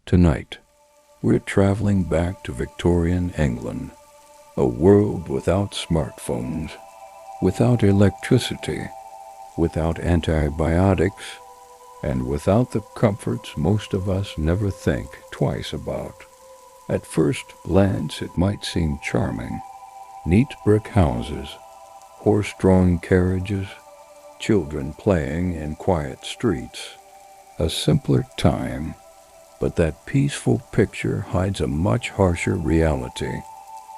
Tonight, we're traveling back to Victorian England, a world without smartphones, without electricity, without antibiotics, and without the comforts most of us never think twice about. At first glance, it might seem charming. Neat brick houses, horse-drawn carriages, children playing in quiet streets. A simpler time, but that peaceful picture hides a much harsher reality.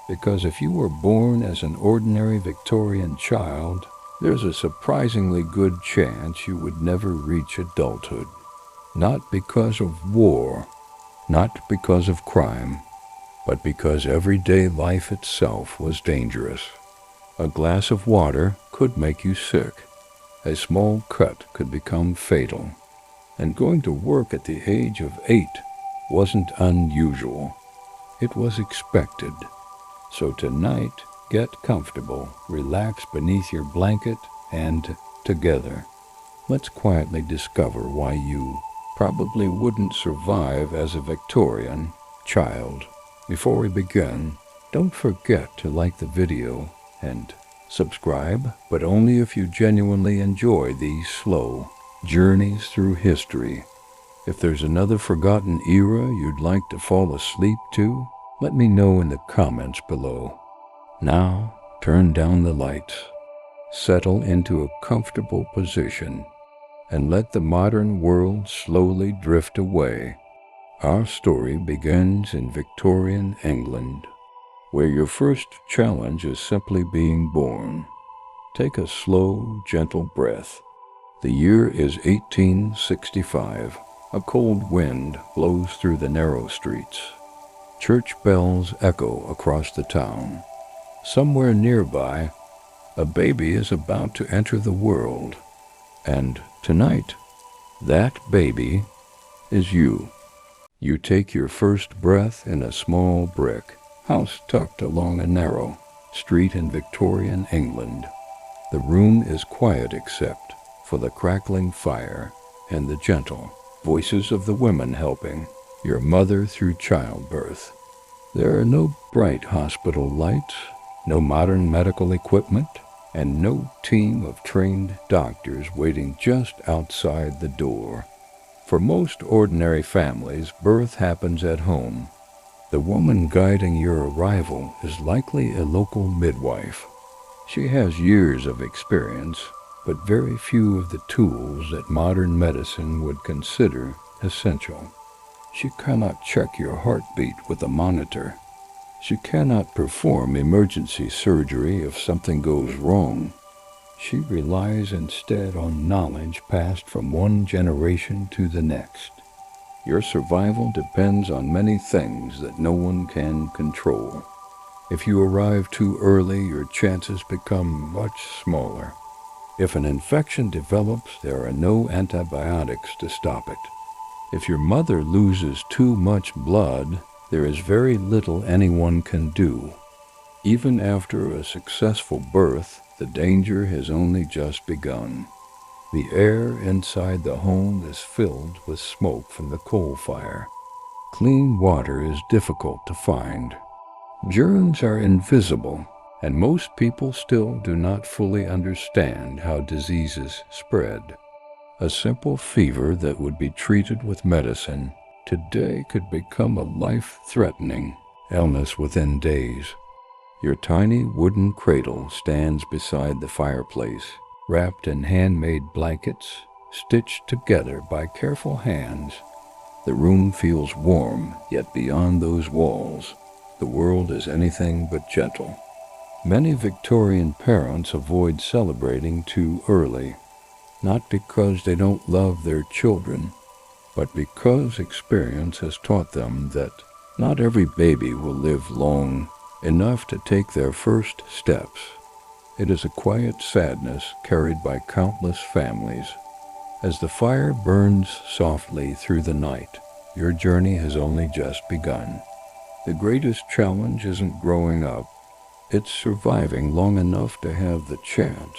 Because if you were born as an ordinary Victorian child, there's a surprisingly good chance you would never reach adulthood. Not because of war, not because of crime, but because everyday life itself was dangerous. A glass of water could make you sick. A small cut could become fatal. And going to work at the age of 8 wasn't unusual. It was expected. So tonight, get comfortable, relax beneath your blanket, and together, let's quietly discover why you probably wouldn't survive as a Victorian child. Before we begin, don't forget to like the video and subscribe, but only if you genuinely enjoy these slow journeys through history. If there's another forgotten era you'd like to fall asleep to, let me know in the comments below. Now, turn down the lights, settle into a comfortable position, and let the modern world slowly drift away. Our story begins in Victorian England, where your first challenge is simply being born. Take a slow, gentle breath. The year is 1865. A cold wind blows through the narrow streets. Church bells echo across the town. Somewhere nearby, a baby is about to enter the world. And tonight, that baby is you. You take your first breath in a small brick house tucked along a narrow street in Victorian England. The room is quiet except for the crackling fire and the gentle voices of the women helping your mother through childbirth. There are no bright hospital lights, no modern medical equipment, and no team of trained doctors waiting just outside the door. For most ordinary families, birth happens at home. The woman guiding your arrival is likely a local midwife. She has years of experience, but very few of the tools that modern medicine would consider essential. She cannot check your heartbeat with a monitor. She cannot perform emergency surgery if something goes wrong. She relies instead on knowledge passed from one generation to the next. Your survival depends on many things that no one can control. If you arrive too early, your chances become much smaller. If an infection develops, there are no antibiotics to stop it. If your mother loses too much blood, there is very little anyone can do. Even after a successful birth, the danger has only just begun. The air inside the home is filled with smoke from the coal fire. Clean water is difficult to find. Germs are invisible, and most people still do not fully understand how diseases spread. A simple fever that would be treated with medicine today could become a life-threatening illness within days. Your tiny wooden cradle stands beside the fireplace, wrapped in handmade blankets, stitched together by careful hands. The room feels warm, yet beyond those walls, the world is anything but gentle. Many Victorian parents avoid celebrating too early, not because they don't love their children, but because experience has taught them that not every baby will live long enough to take their first steps. It is a quiet sadness carried by countless families. As the fire burns softly through the night, your journey has only just begun. The greatest challenge isn't growing up, it's surviving long enough to have the chance.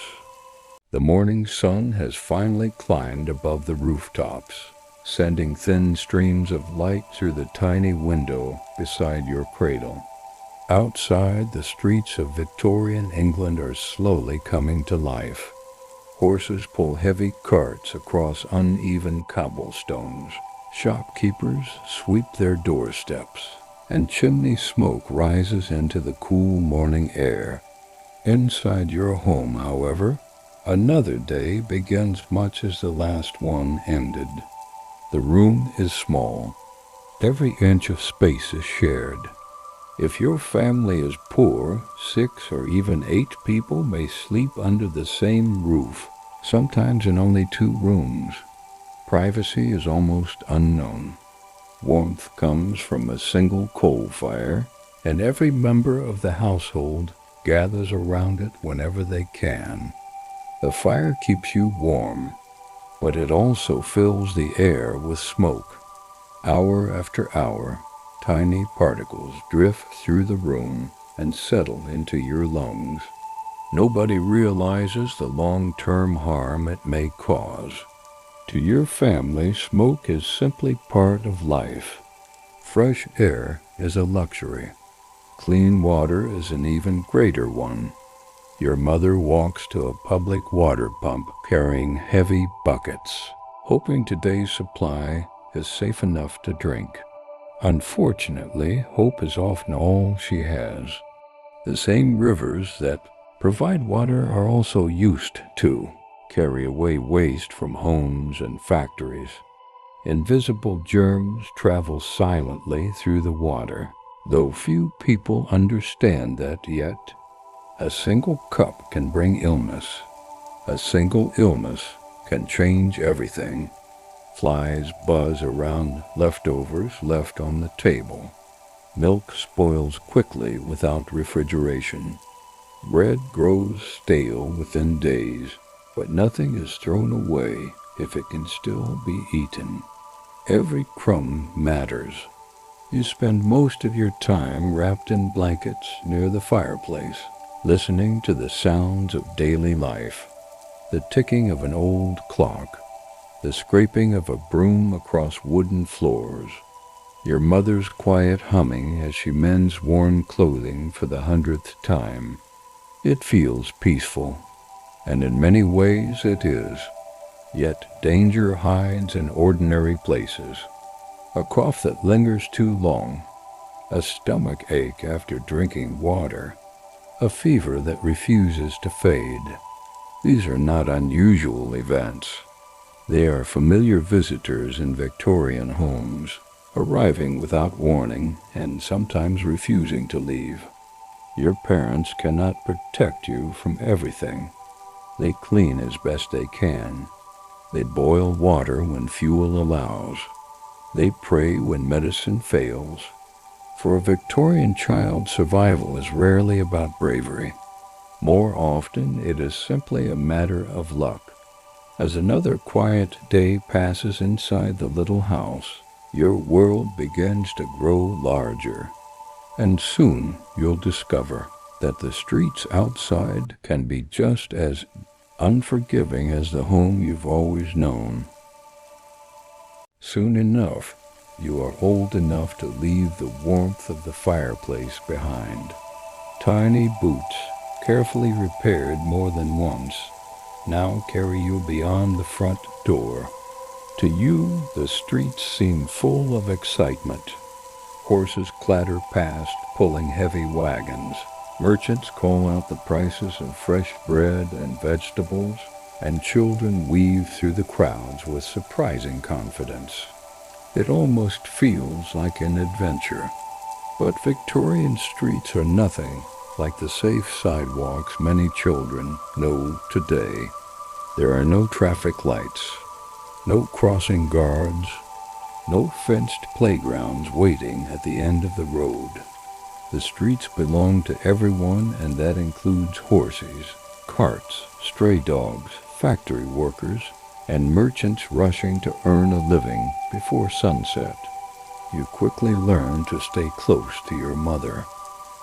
The morning sun has finally climbed above the rooftops. sending thin streams of light through the tiny window beside your cradle. Outside, the streets of Victorian England are slowly coming to life. Horses pull heavy carts across uneven cobblestones. Shopkeepers sweep their doorsteps, and chimney smoke rises into the cool morning air. Inside your home, however, another day begins much as the last one ended. The room is small. Every inch of space is shared. If your family is poor, 6 or even 8 people may sleep under the same roof, sometimes in only 2 rooms. Privacy is almost unknown. Warmth comes from a single coal fire, and every member of the household gathers around it whenever they can. The fire keeps you warm, but it also fills the air with smoke. Hour after hour, tiny particles drift through the room and settle into your lungs. Nobody realizes the long-term harm it may cause. To your family, smoke is simply part of life. Fresh air is a luxury. Clean water is an even greater one. Your mother walks to a public water pump carrying heavy buckets, hoping today's supply is safe enough to drink. Unfortunately, hope is often all she has. The same rivers that provide water are also used to carry away waste from homes and factories. Invisible germs travel silently through the water, though few people understand that yet. A single cup can bring illness. A single illness can change everything. Flies buzz around leftovers left on the table. Milk spoils quickly without refrigeration. Bread grows stale within days, but nothing is thrown away if it can still be eaten. Every crumb matters. You spend most of your time wrapped in blankets near the fireplace, listening to the sounds of daily life, the ticking of an old clock, the scraping of a broom across wooden floors, your mother's quiet humming as she mends worn clothing for the 100th time. It feels peaceful, and in many ways it is. Yet danger hides in ordinary places. A cough that lingers too long, a stomach ache after drinking water, a fever that refuses to fade. These are not unusual events. They are familiar visitors in Victorian homes, arriving without warning and sometimes refusing to leave. Your parents cannot protect you from everything. They clean as best they can. They boil water when fuel allows. They pray when medicine fails. For a Victorian child, survival is rarely about bravery. More often, it is simply a matter of luck. As another quiet day passes inside the little house, your world begins to grow larger. And soon you'll discover that the streets outside can be just as unforgiving as the home you've always known. Soon enough, you are old enough to leave the warmth of the fireplace behind. Tiny boots, carefully repaired more than once, now carry you beyond the front door. To you, the streets seem full of excitement. Horses clatter past, pulling heavy wagons. Merchants call out the prices of fresh bread and vegetables, and children weave through the crowds with surprising confidence. It almost feels like an adventure. But Victorian streets are nothing like the safe sidewalks many children know today. There are no traffic lights, no crossing guards, no fenced playgrounds waiting at the end of the road. The streets belong to everyone, and that includes horses, carts, stray dogs, factory workers, and merchants rushing to earn a living before sunset. You quickly learn to stay close to your mother.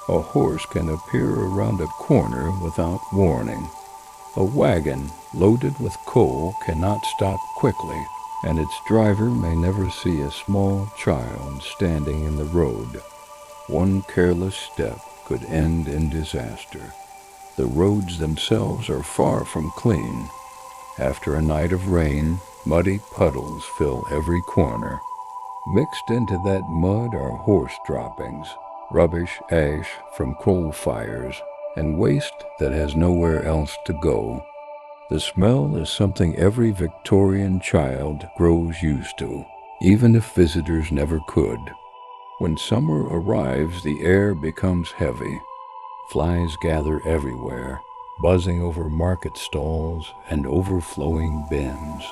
A horse can appear around a corner without warning. A wagon loaded with coal cannot stop quickly and its driver may never see a small child standing in the road. One careless step could end in disaster. The roads themselves are far from clean. After a night of rain, muddy puddles fill every corner. Mixed into that mud are horse droppings, rubbish, ash from coal fires, and waste that has nowhere else to go. The smell is something every Victorian child grows used to, even if visitors never could. When summer arrives, the air becomes heavy. Flies gather everywhere, buzzing over market stalls and overflowing bins.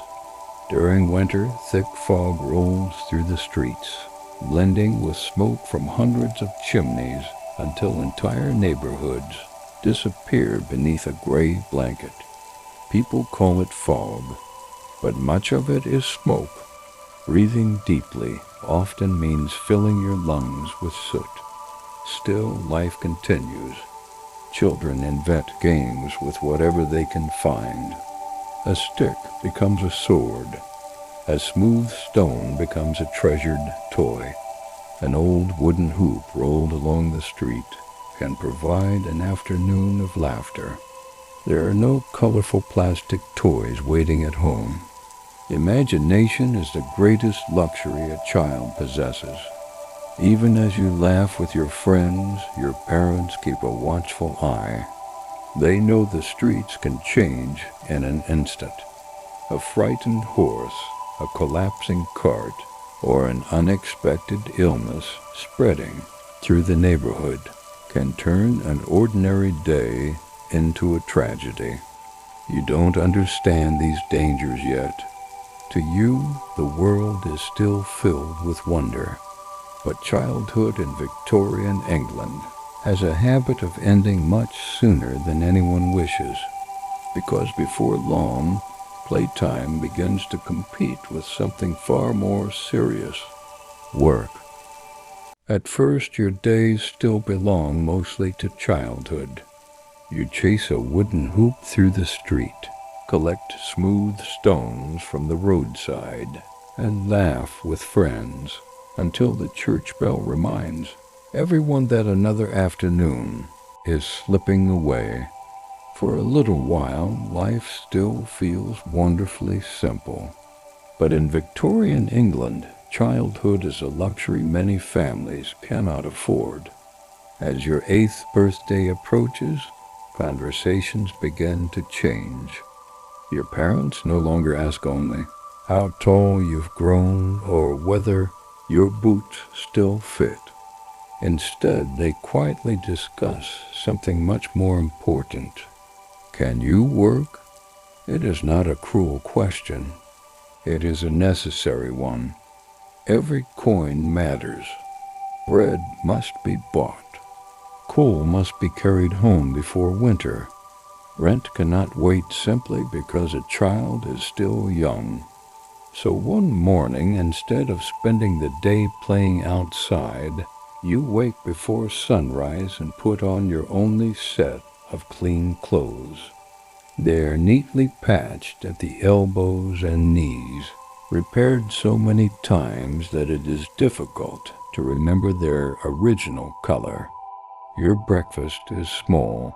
During winter, thick fog rolls through the streets, blending with smoke from hundreds of chimneys until entire neighborhoods disappear beneath a gray blanket. People call it fog, but much of it is smoke. Breathing deeply often means filling your lungs with soot. Still, life continues. Children invent games with whatever they can find. A stick becomes a sword. A smooth stone becomes a treasured toy. An old wooden hoop rolled along the street can provide an afternoon of laughter. There are no colorful plastic toys waiting at home. Imagination is the greatest luxury a child possesses. Even as you laugh with your friends, your parents keep a watchful eye. They know the streets can change in an instant. A frightened horse, a collapsing cart, or an unexpected illness spreading through the neighborhood can turn an ordinary day into a tragedy. You don't understand these dangers yet. To you, the world is still filled with wonder. But childhood in Victorian England has a habit of ending much sooner than anyone wishes, because before long, playtime begins to compete with something far more serious: work. At first, your days still belong mostly to childhood. You chase a wooden hoop through the street, collect smooth stones from the roadside, and laugh with friends until the church bell reminds everyone that another afternoon is slipping away. For a little while, life still feels wonderfully simple. But in Victorian England, childhood is a luxury many families cannot afford. As your 8th birthday approaches, conversations begin to change. Your parents no longer ask only how tall you've grown or whether your boots still fit. Instead, they quietly discuss something much more important. Can you work? It is not a cruel question. It is a necessary one. Every coin matters. Bread must be bought. Coal must be carried home before winter. Rent cannot wait simply because a child is still young. So one morning, instead of spending the day playing outside, you wake before sunrise and put on your only set of clean clothes. They are neatly patched at the elbows and knees, repaired so many times that it is difficult to remember their original color. Your breakfast is small: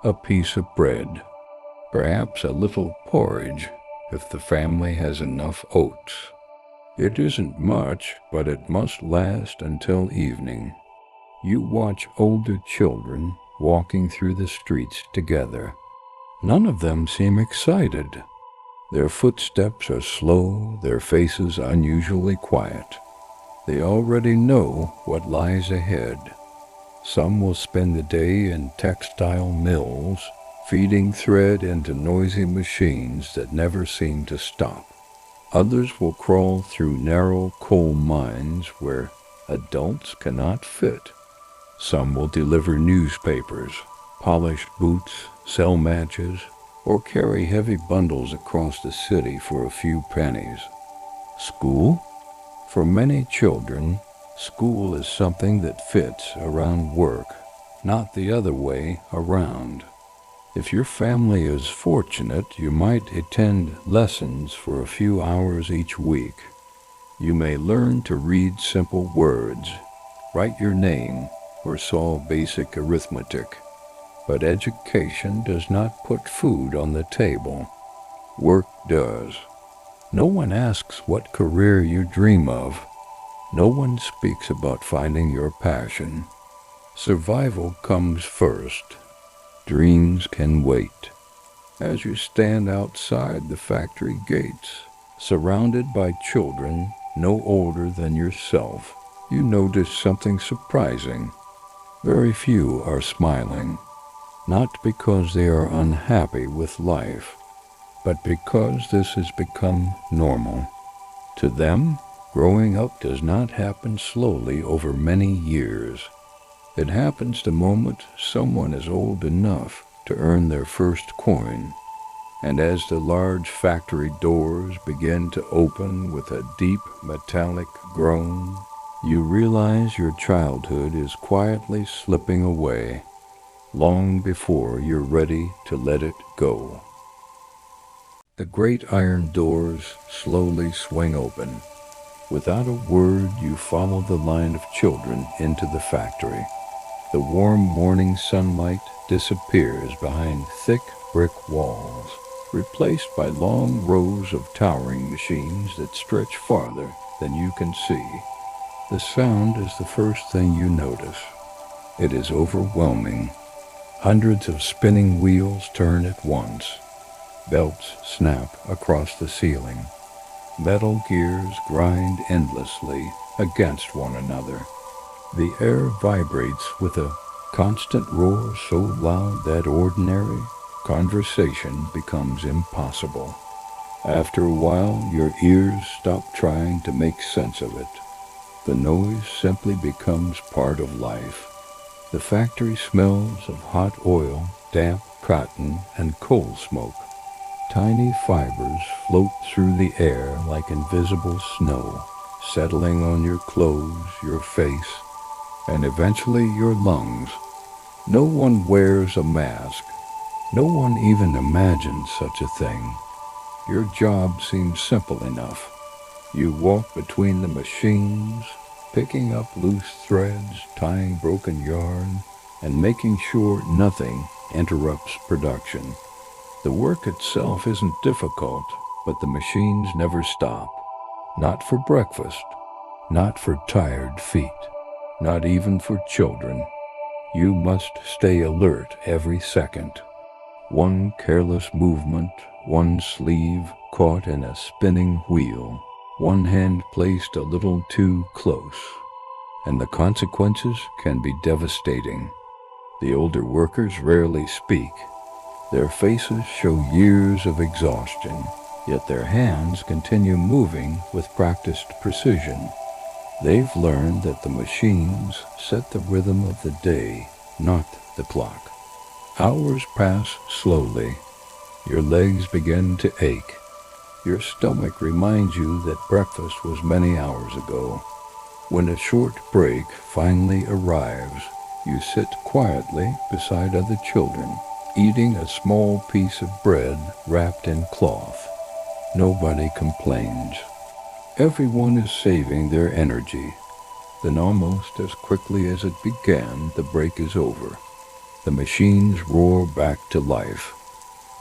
a piece of bread, perhaps a little porridge if the family has enough oats. It isn't much, but it must last until evening. You watch older children walking through the streets together. None of them seem excited. Their footsteps are slow, their faces unusually quiet. They already know what lies ahead. Some will spend the day in textile mills, feeding thread into noisy machines that never seem to stop. Others will crawl through narrow coal mines where adults cannot fit. Some will deliver newspapers, polish boots, sell matches, or carry heavy bundles across the city for a few pennies. School? For many children, school is something that fits around work, not the other way around. If your family is fortunate, you might attend lessons for a few hours each week. You may learn to read simple words, write your name, or solve basic arithmetic. But education does not put food on the table. Work does. No one asks what career you dream of. No one speaks about finding your passion. Survival comes first. Dreams can wait. As you stand outside the factory gates, surrounded by children no older than yourself, you notice something surprising. Very few are smiling, not because they are unhappy with life, but because this has become normal. To them, growing up does not happen slowly over many years. It happens the moment someone is old enough to earn their first coin, and as the large factory doors begin to open with a deep metallic groan, you realize your childhood is quietly slipping away, long before you're ready to let it go. The great iron doors slowly swing open. Without a word, you follow the line of children into the factory. The warm morning sunlight disappears behind thick brick walls, replaced by long rows of towering machines that stretch farther than you can see. The sound is the first thing you notice. It is overwhelming. Hundreds of spinning wheels turn at once. Belts snap across the ceiling. Metal gears grind endlessly against one another. The air vibrates with a constant roar so loud that ordinary conversation becomes impossible. After a while, your ears stop trying to make sense of it. The noise simply becomes part of life. The factory smells of hot oil, damp cotton, and coal smoke. Tiny fibers float through the air like invisible snow, settling on your clothes, your face, and eventually your lungs. No one wears a mask. No one even imagines such a thing. Your job seems simple enough. You walk between the machines, picking up loose threads, tying broken yarn, and making sure nothing interrupts production. The work itself isn't difficult, but the machines never stop. Not for breakfast, not for tired feet, not even for children. You must stay alert every second. One careless movement, one sleeve caught in a spinning wheel, one hand placed a little too close, and the consequences can be devastating. The older workers rarely speak. Their faces show years of exhaustion, yet their hands continue moving with practiced precision. They've learned that the machines set the rhythm of the day, not the clock. Hours pass slowly. Your legs begin to ache. Your stomach reminds you that breakfast was many hours ago. When a short break finally arrives, you sit quietly beside other children, eating a small piece of bread wrapped in cloth. Nobody complains. Everyone is saving their energy. Then almost as quickly as it began, the break is over. The machines roar back to life.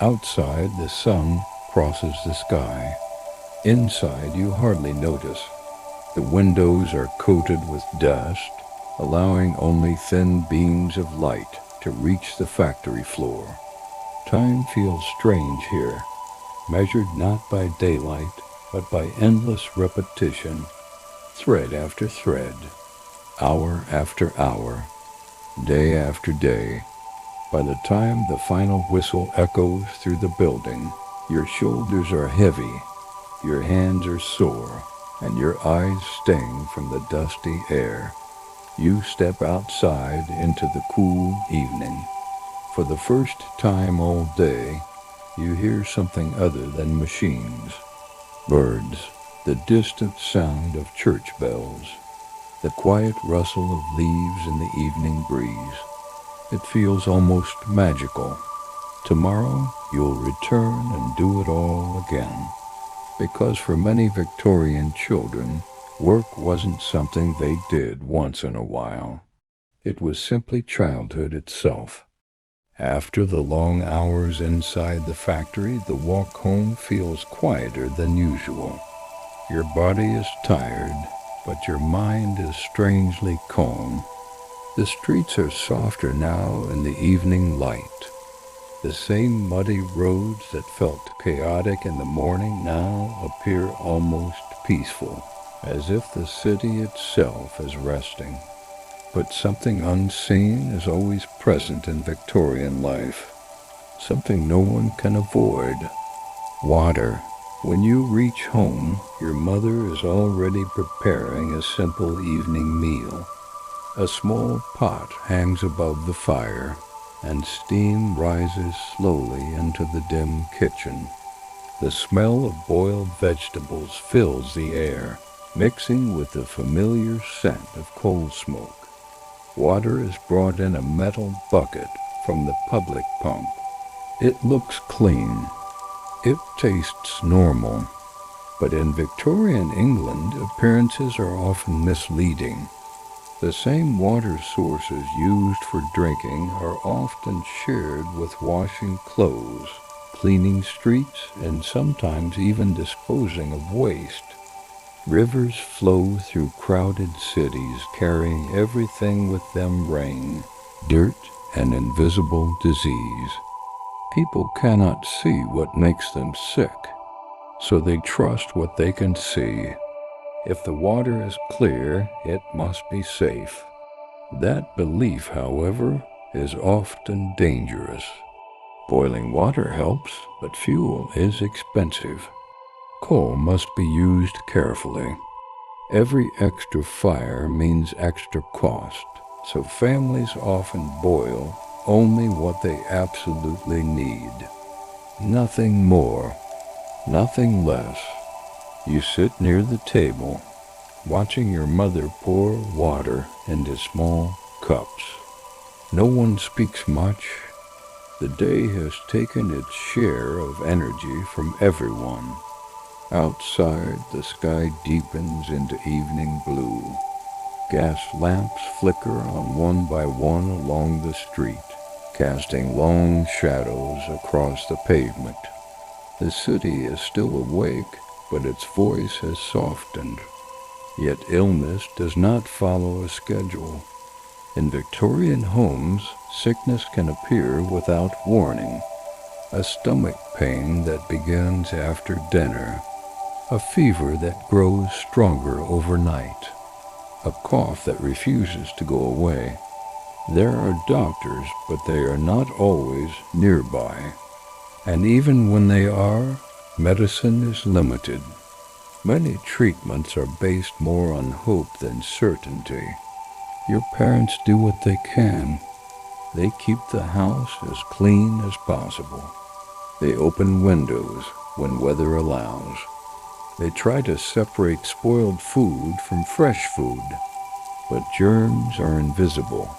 Outside, the sun crosses the sky. Inside, you hardly notice. The windows are coated with dust, allowing only thin beams of light to reach the factory floor. Time feels strange here, measured not by daylight, but by endless repetition, thread after thread, hour after hour, day after day. By the time the final whistle echoes through the building, your shoulders are heavy, your hands are sore, and your eyes sting from the dusty air. You step outside into the cool evening. For the first time all day, you hear something other than machines. Birds, the distant sound of church bells, the quiet rustle of leaves in the evening breeze. It feels almost magical. Tomorrow you'll return and do it all again. Because for many Victorian children, work wasn't something they did once in a while. It was simply childhood itself. After the long hours inside the factory, the walk home feels quieter than usual. Your body is tired, but your mind is strangely calm. The streets are softer now in the evening light. The same muddy roads that felt chaotic in the morning now appear almost peaceful, as if the city itself is resting. But something unseen is always present in Victorian life, something no one can avoid: water. When you reach home, your mother is already preparing a simple evening meal. A small pot hangs above the fire, and steam rises slowly into the dim kitchen. The smell of boiled vegetables fills the air, mixing with the familiar scent of coal smoke. Water is brought in a metal bucket from the public pump. It looks clean. It tastes normal. But in Victorian England, appearances are often misleading. The same water sources used for drinking are often shared with washing clothes, cleaning streets, and sometimes even disposing of waste. Rivers flow through crowded cities, carrying everything with them: rain, dirt, and invisible disease. People cannot see what makes them sick, so they trust what they can see. If the water is clear, it must be safe. That belief, however, is often dangerous. Boiling water helps, but fuel is expensive. Coal must be used carefully. Every extra fire means extra cost, so families often boil only what they absolutely need. Nothing more, nothing less. You sit near the table, watching your mother pour water into small cups. No one speaks much. The day has taken its share of energy from everyone. Outside, the sky deepens into evening blue. Gas lamps flicker on one by one along the street, casting long shadows across the pavement. The city is still awake, but its voice has softened. Yet illness does not follow a schedule. In Victorian homes, sickness can appear without warning. A stomach pain that begins after dinner. A fever that grows stronger overnight. A cough that refuses to go away. There are doctors, but they are not always nearby. And even when they are, medicine is limited. Many treatments are based more on hope than certainty. Your parents do what they can. They keep the house as clean as possible. They open windows when weather allows. They try to separate spoiled food from fresh food, but germs are invisible,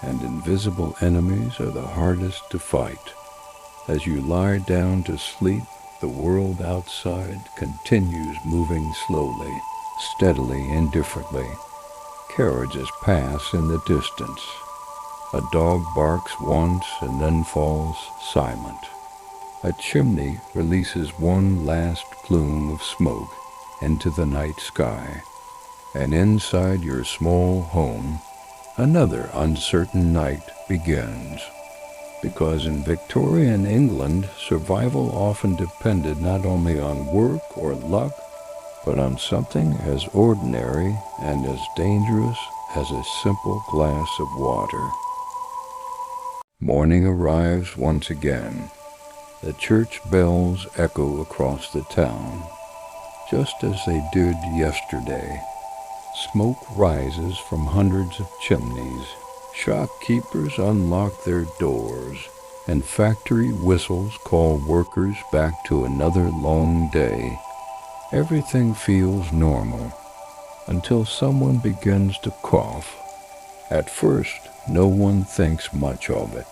and invisible enemies are the hardest to fight. As you lie down to sleep, the world outside continues moving slowly, steadily, indifferently. Carriages pass in the distance. A dog barks once and then falls silent. A chimney releases one last plume of smoke into the night sky, and inside your small home, another uncertain night begins. Because in Victorian England, survival often depended not only on work or luck, but on something as ordinary and as dangerous as a simple glass of water. Morning arrives once again. The church bells echo across the town, just as they did yesterday. Smoke rises from hundreds of chimneys. Shopkeepers unlock their doors, and factory whistles call workers back to another long day. Everything feels normal, until someone begins to cough. At first, no one thinks much of it.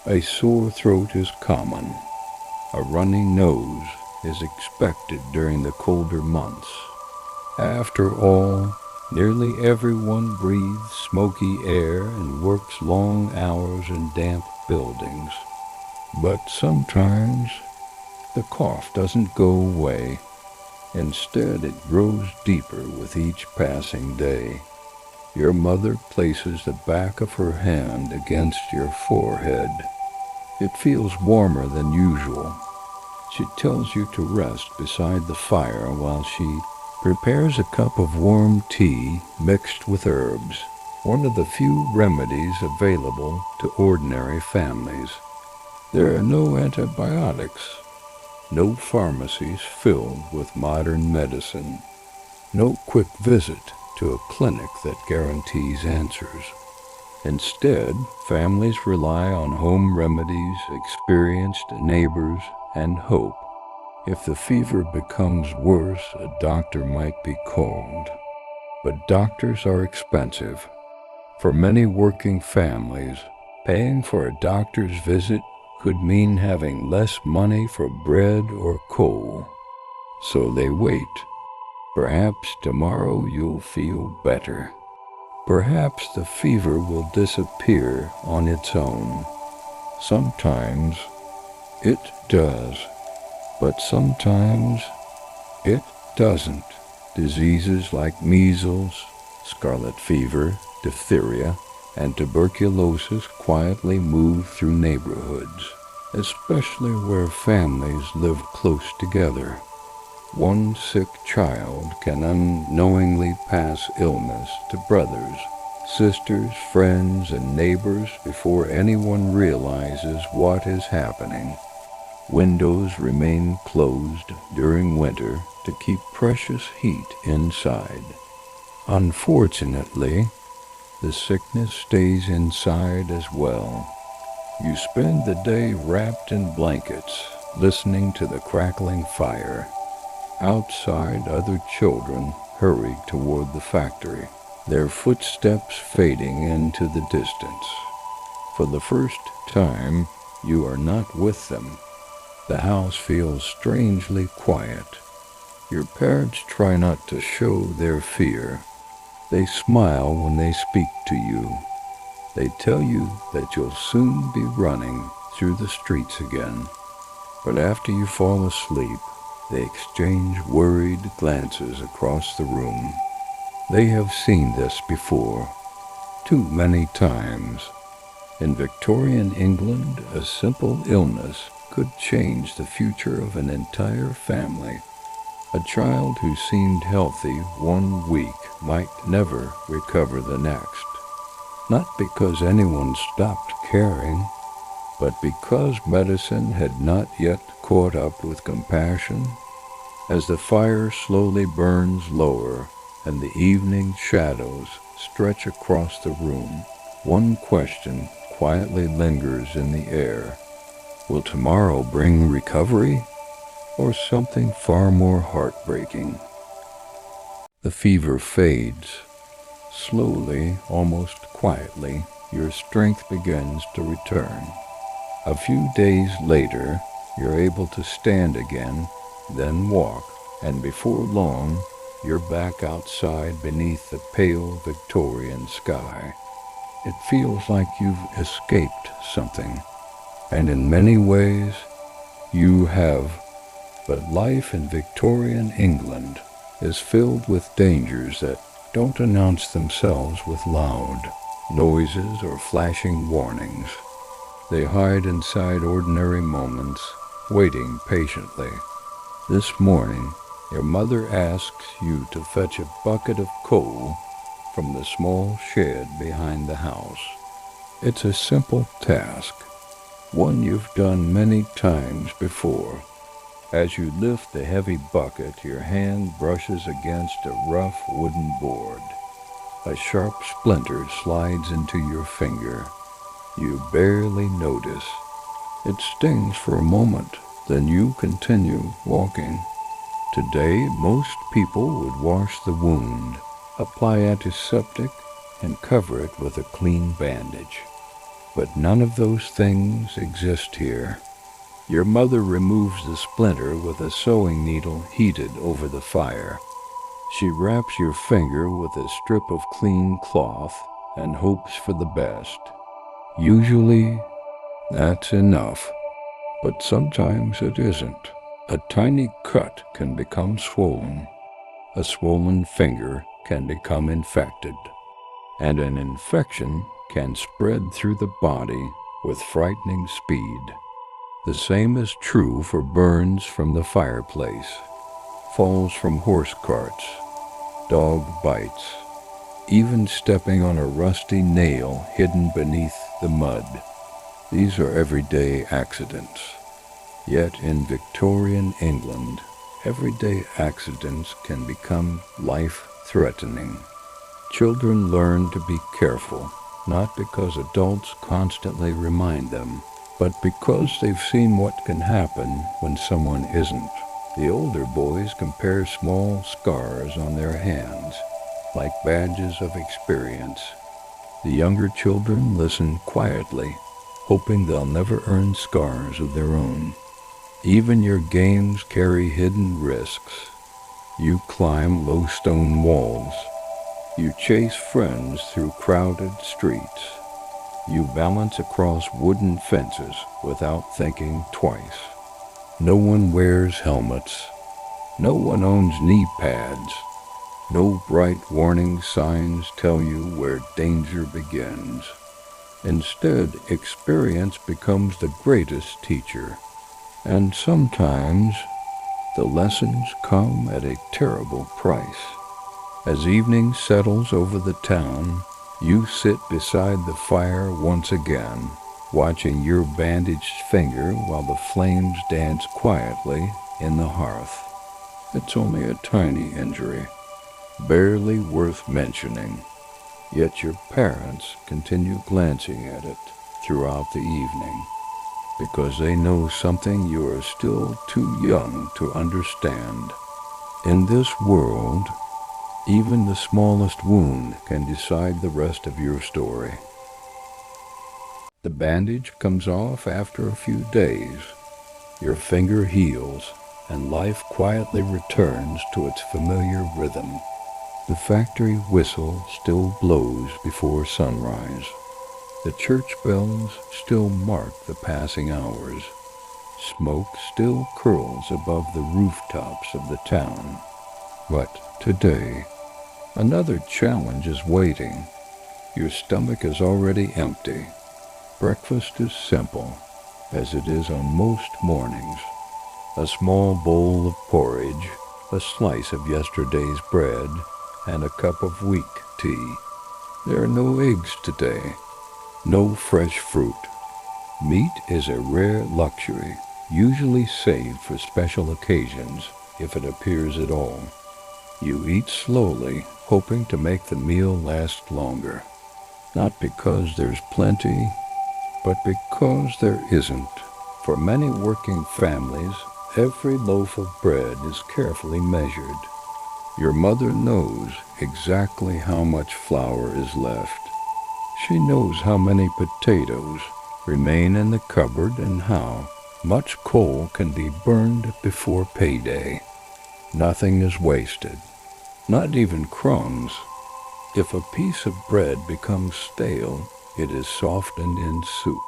A sore throat is common. A runny nose is expected during the colder months. After all, nearly everyone breathes smoky air and works long hours in damp buildings. But sometimes the cough doesn't go away. Instead, it grows deeper with each passing day. Your mother places the back of her hand against your forehead. It feels warmer than usual. She tells you to rest beside the fire while she prepares a cup of warm tea mixed with herbs, one of the few remedies available to ordinary families. There are no antibiotics, no pharmacies filled with modern medicine, no quick visit to a clinic that guarantees answers. Instead, families rely on home remedies, experienced neighbors, and hope. If the fever becomes worse, a doctor might be called. But doctors are expensive. For many working families, paying for a doctor's visit could mean having less money for bread or coal. So they wait. Perhaps tomorrow you'll feel better. Perhaps the fever will disappear on its own. Sometimes it does, but sometimes it doesn't. Diseases like measles, scarlet fever, diphtheria, and tuberculosis quietly move through neighborhoods, especially where families live close together. One sick child can unknowingly pass illness to brothers, sisters, friends, and neighbors before anyone realizes what is happening. Windows remain closed during winter to keep precious heat inside. Unfortunately, the sickness stays inside as well. You spend the day wrapped in blankets, listening to the crackling fire. Outside, other children hurry toward the factory, their footsteps fading into the distance. For the first time, you are not with them. The house feels strangely quiet. Your parents try not to show their fear. They smile when they speak to you. They tell you that you'll soon be running through the streets again. But after you fall asleep, they exchange worried glances across the room. They have seen this before, too many times. In Victorian England, a simple illness could change the future of an entire family. A child who seemed healthy 1 week might never recover the next. Not because anyone stopped caring, but because medicine had not yet caught up with compassion. As the fire slowly burns lower and the evening shadows stretch across the room, one question quietly lingers in the air. Will tomorrow bring recovery, or something far more heartbreaking? The fever fades. Slowly, almost quietly, your strength begins to return. A few days later, you're able to stand again, then walk, and before long, you're back outside beneath the pale Victorian sky. It feels like you've escaped something, and in many ways, you have. But life in Victorian England is filled with dangers that don't announce themselves with loud noises or flashing warnings. They hide inside ordinary moments, waiting patiently. This morning, your mother asks you to fetch a bucket of coal from the small shed behind the house. It's a simple task, one you've done many times before. As you lift the heavy bucket, your hand brushes against a rough wooden board. A sharp splinter slides into your finger. You barely notice. It stings for a moment, then you continue walking. Today, most people would wash the wound, apply antiseptic, and cover it with a clean bandage. But none of those things exist here. Your mother removes the splinter with a sewing needle heated over the fire. She wraps your finger with a strip of clean cloth and hopes for the best. Usually, that's enough, but sometimes it isn't. A tiny cut can become swollen. A swollen finger can become infected, and an infection can spread through the body with frightening speed. The same is true for burns from the fireplace, falls from horse carts, dog bites, even stepping on a rusty nail hidden beneath the mud. These are everyday accidents. Yet in Victorian England, everyday accidents can become life-threatening. Children learn to be careful, not because adults constantly remind them, but because they've seen what can happen when someone isn't. The older boys compare small scars on their hands, like badges of experience. The younger children listen quietly, hoping they'll never earn scars of their own. Even your games carry hidden risks. You climb low stone walls. You chase friends through crowded streets. You balance across wooden fences without thinking twice. No one wears helmets. No one owns knee pads. No bright warning signs tell you where danger begins. Instead, experience becomes the greatest teacher. And sometimes, the lessons come at a terrible price. As evening settles over the town, you sit beside the fire once again, watching your bandaged finger while the flames dance quietly in the hearth. It's only a tiny injury, barely worth mentioning, yet your parents continue glancing at it throughout the evening, because they know something you are still too young to understand. In this world, even the smallest wound can decide the rest of your story. The bandage comes off after a few days. Your finger heals, and life quietly returns to its familiar rhythm. The factory whistle still blows before sunrise. The church bells still mark the passing hours. Smoke still curls above the rooftops of the town. But today, another challenge is waiting. Your stomach is already empty. Breakfast is simple, as it is on most mornings. A small bowl of porridge, a slice of yesterday's bread, and a cup of weak tea. There are no eggs today, no fresh fruit. Meat is a rare luxury, usually saved for special occasions, if it appears at all. You eat slowly, hoping to make the meal last longer. Not because there's plenty, but because there isn't. For many working families, every loaf of bread is carefully measured. Your mother knows exactly how much flour is left. She knows how many potatoes remain in the cupboard and how much coal can be burned before payday. Nothing is wasted, not even crumbs. If a piece of bread becomes stale, it is softened in soup.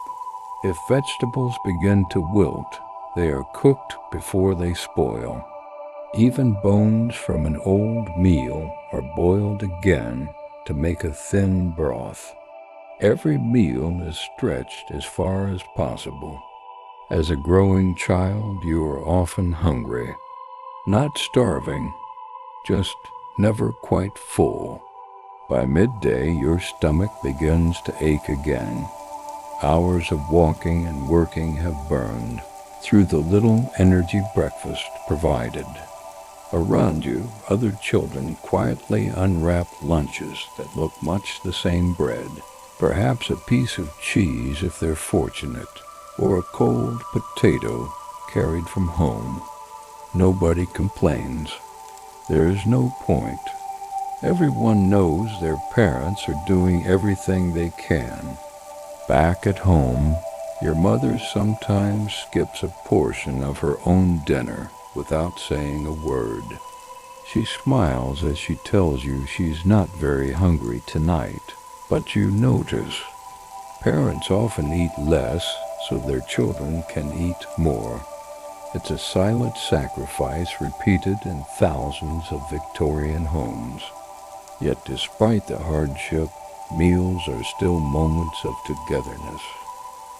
If vegetables begin to wilt, they are cooked before they spoil. Even bones from an old meal are boiled again to make a thin broth. Every meal is stretched as far as possible. As a growing child, you are often hungry. Not starving, just never quite full. By midday, your stomach begins to ache again. Hours of walking and working have burned through the little energy breakfast provided. Around you, other children quietly unwrap lunches that look much the same bread. Perhaps a piece of cheese if they're fortunate, or a cold potato carried from home. Nobody complains. There's no point. Everyone knows their parents are doing everything they can. Back at home, your mother sometimes skips a portion of her own dinner without saying a word. She smiles as she tells you she's not very hungry tonight, but you notice. Parents often eat less so their children can eat more. It's a silent sacrifice repeated in thousands of Victorian homes. Yet despite the hardship, meals are still moments of togetherness.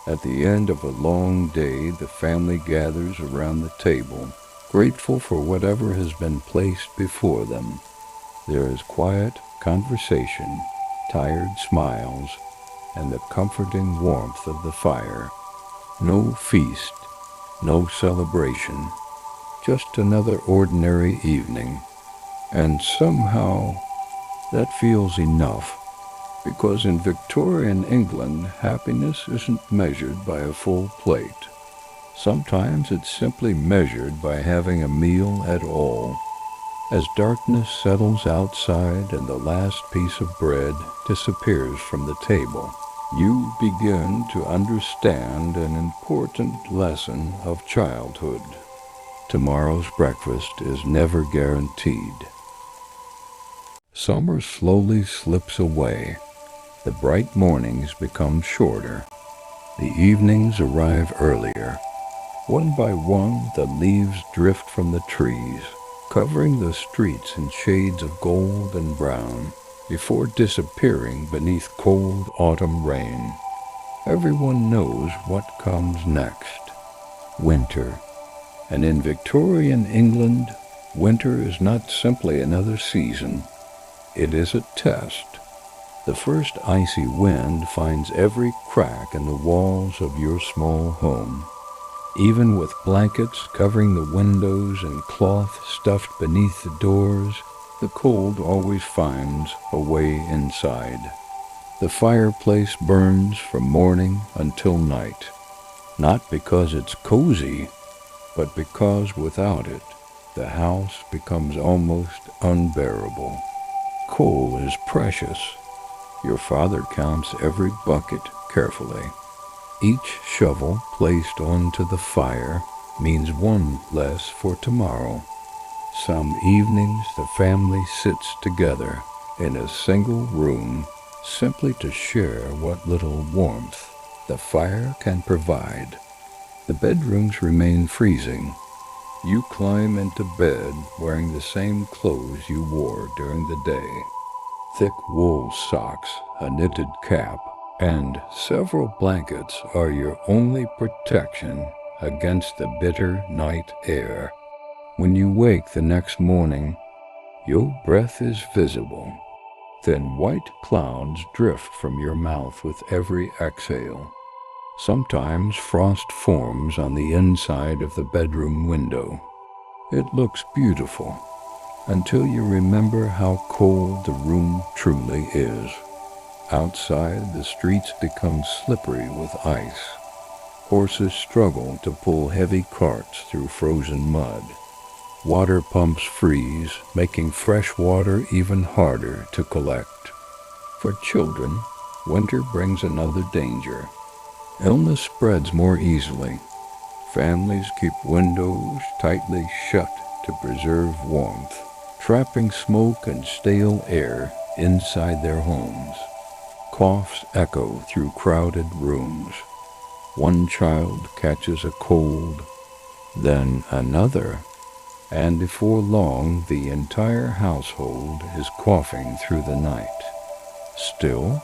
At the end of a long day, the family gathers around the table, grateful for whatever has been placed before them. There is quiet conversation, tired smiles, and the comforting warmth of the fire. No feast, no celebration, just another ordinary evening. And somehow, that feels enough, because in Victorian England, happiness isn't measured by a full plate. Sometimes it's simply measured by having a meal at all. As darkness settles outside and the last piece of bread disappears from the table, you begin to understand an important lesson of childhood. Tomorrow's breakfast is never guaranteed. Summer slowly slips away. The bright mornings become shorter. The evenings arrive earlier. One by one, the leaves drift from the trees, covering the streets in shades of gold and brown, before disappearing beneath cold autumn rain. Everyone knows what comes next. Winter. And in Victorian England, winter is not simply another season. It is a test. The first icy wind finds every crack in the walls of your small home. Even with blankets covering the windows and cloth stuffed beneath the doors, the cold always finds a way inside. The fireplace burns from morning until night, not because it's cozy, but because without it, the house becomes almost unbearable. Coal is precious. Your father counts every bucket carefully. Each shovel placed onto the fire means one less for tomorrow. Some evenings the family sits together in a single room simply to share what little warmth the fire can provide. The bedrooms remain freezing. You climb into bed wearing the same clothes you wore during the day. Thick wool socks, a knitted cap, and several blankets are your only protection against the bitter night air. When you wake the next morning, your breath is visible. Thin white clouds drift from your mouth with every exhale. Sometimes frost forms on the inside of the bedroom window. It looks beautiful until you remember how cold the room truly is. Outside, the streets become slippery with ice. Horses struggle to pull heavy carts through frozen mud. Water pumps freeze, making fresh water even harder to collect. For children, winter brings another danger. Illness spreads more easily. Families keep windows tightly shut to preserve warmth, trapping smoke and stale air inside their homes. Coughs echo through crowded rooms. One child catches a cold, then another, and before long the entire household is coughing through the night. Still,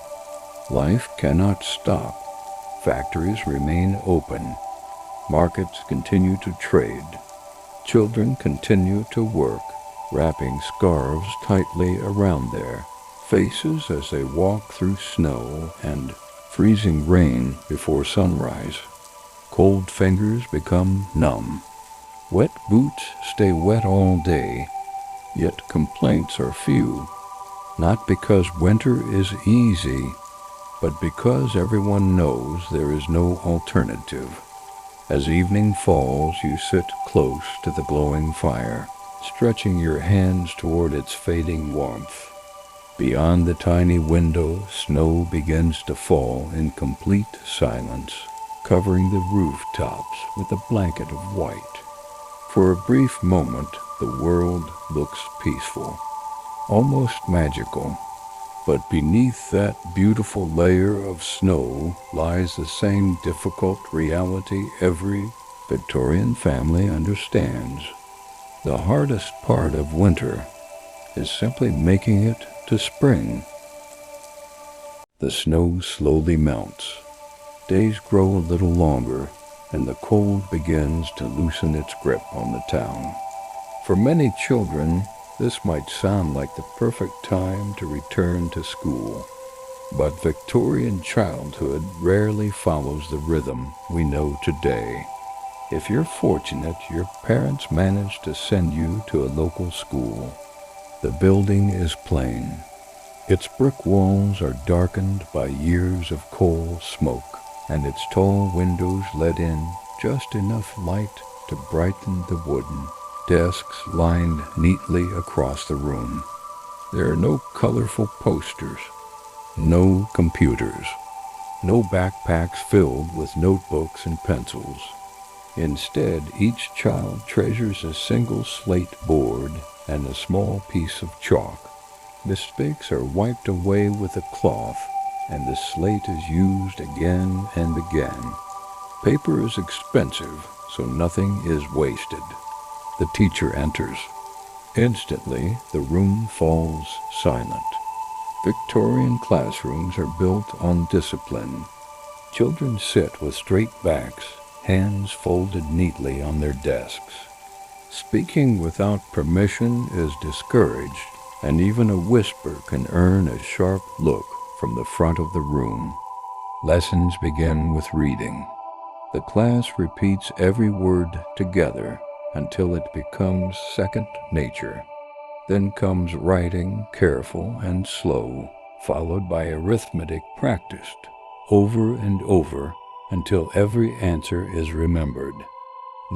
life cannot stop. Factories remain open. Markets continue to trade. Children continue to work, wrapping scarves tightly around their faces as they walk through snow and freezing rain before sunrise. Cold fingers become numb. Wet boots stay wet all day, yet complaints are few. Not because winter is easy, but because everyone knows there is no alternative. As evening falls, you sit close to the glowing fire, stretching your hands toward its fading warmth. Beyond the tiny window, snow begins to fall in complete silence, covering the rooftops with a blanket of white. For a brief moment, the world looks peaceful, almost magical. But beneath that beautiful layer of snow lies the same difficult reality every Victorian family understands. The hardest part of winter is simply making it to spring. The snow slowly melts. Days grow a little longer, and the cold begins to loosen its grip on the town. For many children, this might sound like the perfect time to return to school. But Victorian childhood rarely follows the rhythm we know today. If you're fortunate, your parents manage to send you to a local school. The building is plain. Its brick walls are darkened by years of coal smoke, and its tall windows let in just enough light to brighten the wooden desks lined neatly across the room. There are no colorful posters, no computers, no backpacks filled with notebooks and pencils. Instead, each child treasures a single slate board and a small piece of chalk. Mistakes are wiped away with a cloth, and the slate is used again and again. Paper is expensive, so nothing is wasted. The teacher enters. Instantly, the room falls silent. Victorian classrooms are built on discipline. Children sit with straight backs, hands folded neatly on their desks. Speaking without permission is discouraged, and even a whisper can earn a sharp look from the front of the room. Lessons begin with reading. The class repeats every word together until it becomes second nature. Then comes writing, careful and slow, followed by arithmetic practiced over and over until every answer is remembered.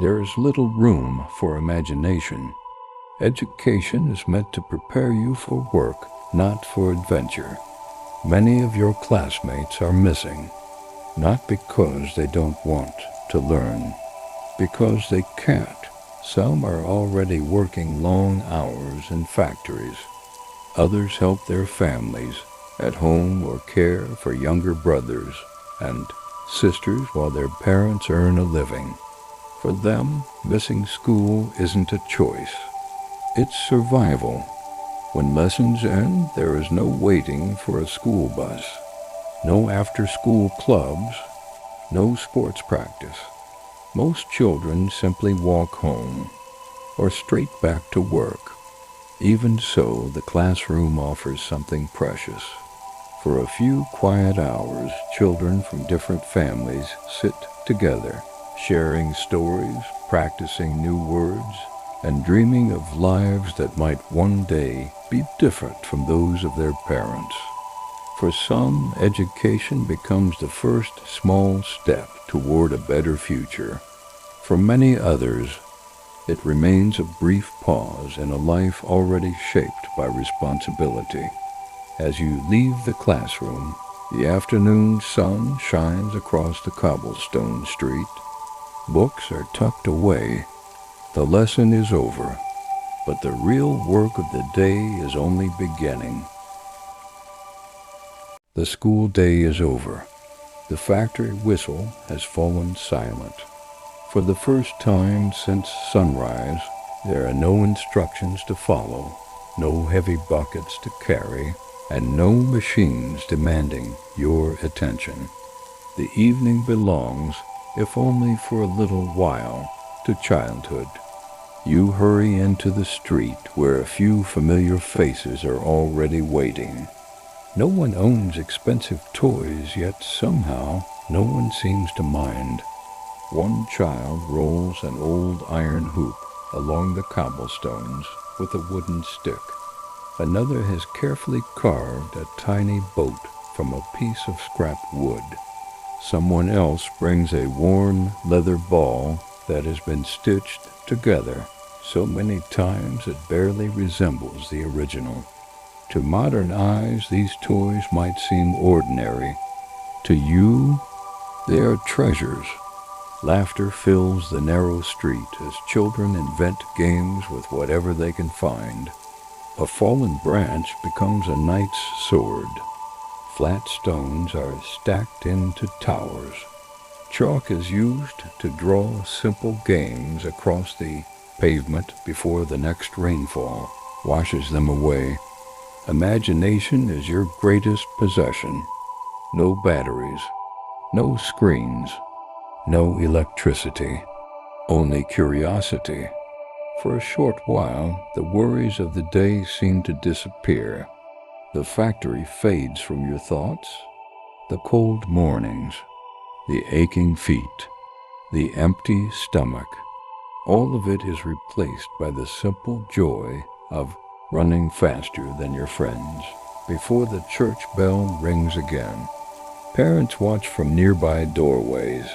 There is little room for imagination. Education is meant to prepare you for work, not for adventure. Many of your classmates are missing, not because they don't want to learn, because they can't. Some are already working long hours in factories. Others help their families at home or care for younger brothers and sisters while their parents earn a living. For them, missing school isn't a choice. It's survival. When lessons end, there is no waiting for a school bus, no after-school clubs, no sports practice. Most children simply walk home or straight back to work. Even so, the classroom offers something precious. For a few quiet hours, children from different families sit together, sharing stories, practicing new words, and dreaming of lives that might one day be different from those of their parents. For some, education becomes the first small step toward a better future. For many others, it remains a brief pause in a life already shaped by responsibility. As you leave the classroom, the afternoon sun shines across the cobblestone street. Books are tucked away. The lesson is over, but the real work of the day is only beginning. The school day is over. The factory whistle has fallen silent. For the first time since sunrise, there are no instructions to follow, no heavy buckets to carry, and no machines demanding your attention. The evening belongs, if only for a little while, to childhood. You hurry into the street where a few familiar faces are already waiting. No one owns expensive toys, yet somehow no one seems to mind. One child rolls an old iron hoop along the cobblestones with a wooden stick. Another has carefully carved a tiny boat from a piece of scrap wood. Someone else brings a worn leather ball that has been stitched together so many times it barely resembles the original. To modern eyes, these toys might seem ordinary. To you, they are treasures. Laughter fills the narrow street as children invent games with whatever they can find. A fallen branch becomes a knight's sword. Flat stones are stacked into towers. Chalk is used to draw simple games across the pavement before the next rainfall washes them away. Imagination is your greatest possession. No batteries, no screens, no electricity, only curiosity. For a short while, the worries of the day seem to disappear. The factory fades from your thoughts. The cold mornings, the aching feet, the empty stomach, all of it is replaced by the simple joy of running faster than your friends. Before the church bell rings again, parents watch from nearby doorways.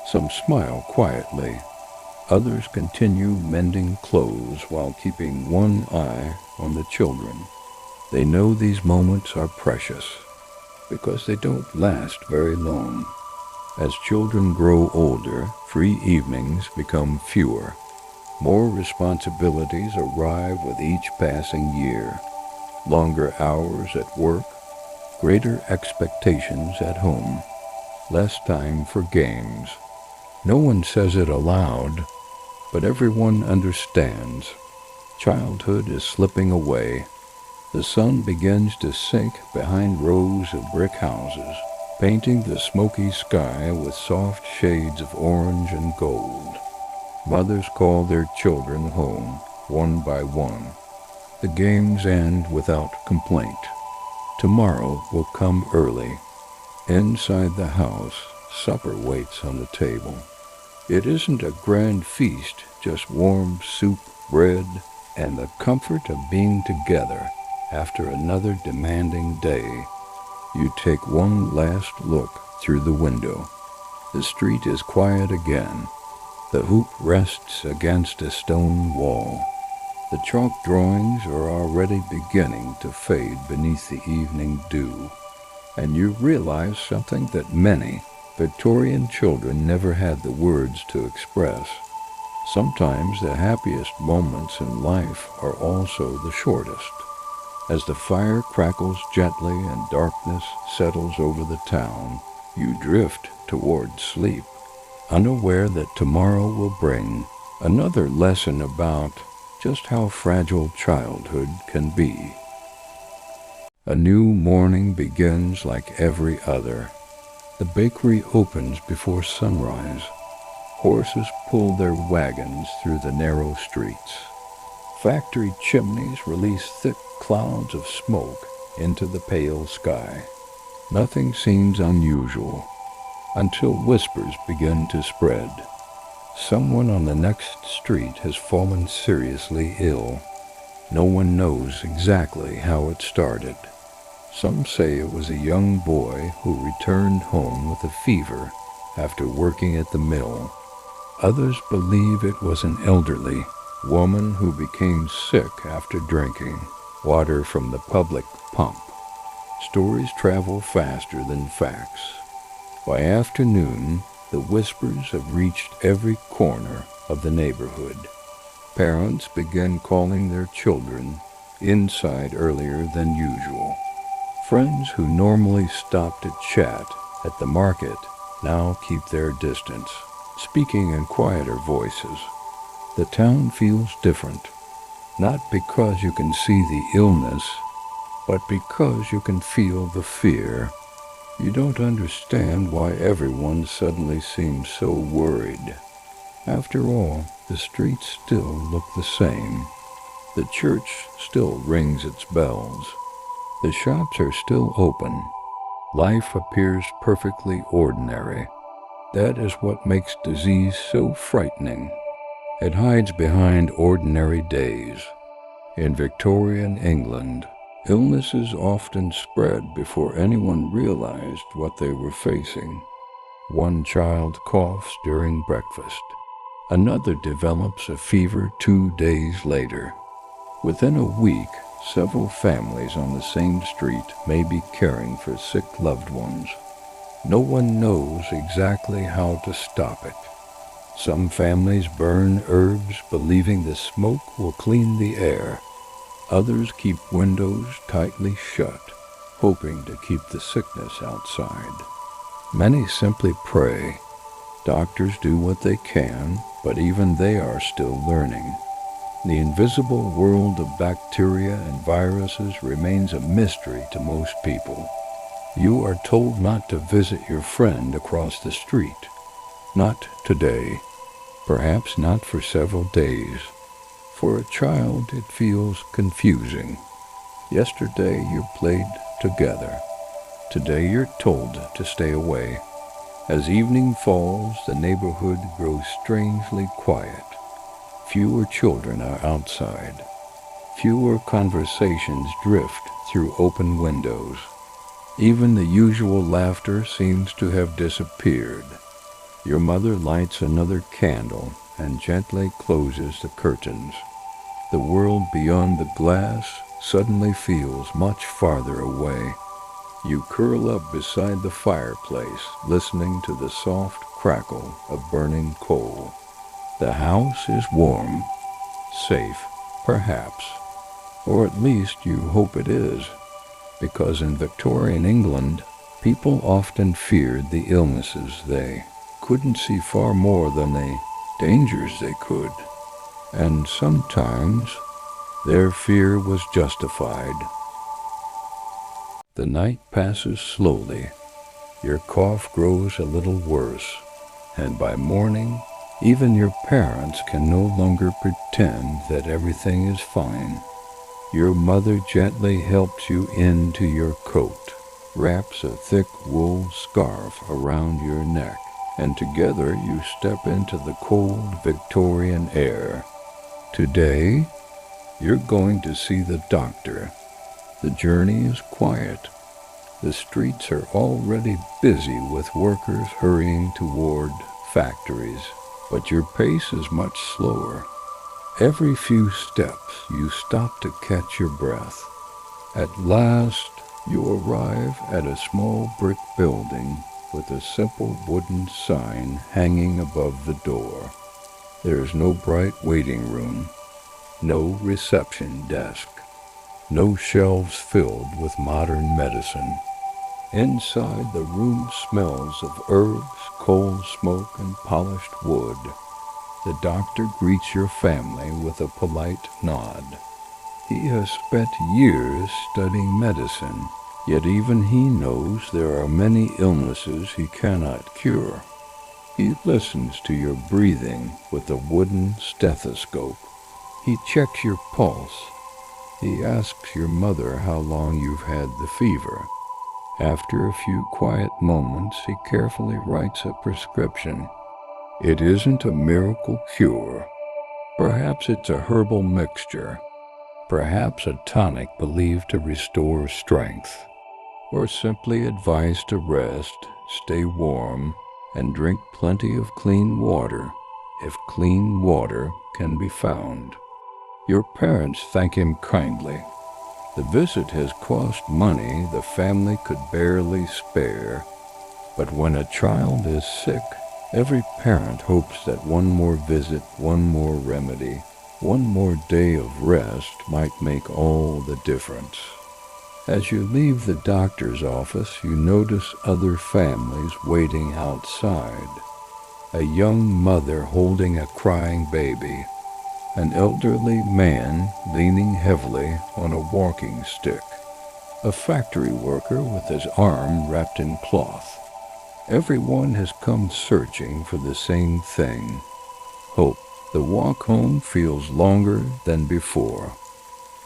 Some smile quietly. Others continue mending clothes while keeping one eye on the children. They know these moments are precious because they don't last very long. As children grow older, free evenings become fewer. More responsibilities arrive with each passing year. Longer hours at work, greater expectations at home, less time for games. No one says it aloud, but everyone understands. Childhood is slipping away. The sun begins to sink behind rows of brick houses, painting the smoky sky with soft shades of orange and gold. Mothers call their children home, one by one. The games end without complaint. Tomorrow will come early. Inside the house, supper waits on the table. It isn't a grand feast, just warm soup, bread, and the comfort of being together after another demanding day. You take one last look through the window. The street is quiet again. The hoop rests against a stone wall. The chalk drawings are already beginning to fade beneath the evening dew. And you realize something that many Victorian children never had the words to express. Sometimes the happiest moments in life are also the shortest. As the fire crackles gently and darkness settles over the town, you drift toward sleep, unaware that tomorrow will bring another lesson about just how fragile childhood can be. A new morning begins like every other. The bakery opens before sunrise. Horses pull their wagons through the narrow streets. Factory chimneys release thick clouds of smoke into the pale sky. Nothing seems unusual until whispers begin to spread. Someone on the next street has fallen seriously ill. No one knows exactly how it started. Some say it was a young boy who returned home with a fever after working at the mill. Others believe it was an elderly woman who became sick after drinking water from the public pump. Stories travel faster than facts. By afternoon, the whispers have reached every corner of the neighborhood. Parents begin calling their children inside earlier than usual. Friends who normally stop to chat at the market now keep their distance, speaking in quieter voices. The town feels different, not because you can see the illness, but because you can feel the fear. You don't understand why everyone suddenly seems so worried. After all, the streets still look the same. The church still rings its bells. The shops are still open. Life appears perfectly ordinary. That is what makes disease so frightening. It hides behind ordinary days. In Victorian England, illnesses often spread before anyone realized what they were facing. One child coughs during breakfast. Another develops a fever 2 days later. Within a week, Several families on the same street may be caring for sick loved ones. No one knows exactly how to stop it. Some families burn herbs believing the smoke will clean the air. Others keep windows tightly shut, hoping to keep the sickness outside. Many simply pray. Doctors do what they can, but even they are still learning. The invisible world of bacteria and viruses remains a mystery to most people. You are told not to visit your friend across the street. Not today. Perhaps not for several days. For a child, it feels confusing. Yesterday you played together. Today you're told to stay away. As evening falls, the neighborhood grows strangely quiet. Fewer children are outside. Fewer conversations drift through open windows. Even the usual laughter seems to have disappeared. Your mother lights another candle and gently closes the curtains. The world beyond the glass suddenly feels much farther away. You curl up beside the fireplace, listening to the soft crackle of burning coal. The house is warm, safe, perhaps, or at least you hope it is, because in Victorian England, people often feared the illnesses they couldn't see far more than the dangers they could, and sometimes their fear was justified. The night passes slowly. Your cough grows a little worse, and by morning, even your parents can no longer pretend that everything is fine. Your mother gently helps you into your coat, wraps a thick wool scarf around your neck, and together you step into the cold Victorian air. Today, you're going to see the doctor. The journey is quiet. The streets are already busy with workers hurrying toward factories, but your pace is much slower. Every few steps you stop to catch your breath. At last, you arrive at a small brick building with a simple wooden sign hanging above the door. There is no bright waiting room, no reception desk, no shelves filled with modern medicine. Inside, the room smells of herbs, coal smoke, and polished wood. The doctor greets your family with a polite nod. He has spent years studying medicine, yet even he knows there are many illnesses he cannot cure. He listens to your breathing with a wooden stethoscope. He checks your pulse. He asks your mother how long you've had the fever. After a few quiet moments, he carefully writes a prescription. It isn't a miracle cure. Perhaps it's a herbal mixture. Perhaps a tonic believed to restore strength. Or simply advice to rest, stay warm, and drink plenty of clean water, if clean water can be found. Your parents thank him kindly. The visit has cost money the family could barely spare, but when a child is sick, every parent hopes that one more visit, one more remedy, one more day of rest might make all the difference. As you leave the doctor's office, you notice other families waiting outside. A young mother holding a crying baby, an elderly man leaning heavily on a walking stick, a factory worker with his arm wrapped in cloth. Everyone has come searching for the same thing, hope. The walk home feels longer than before.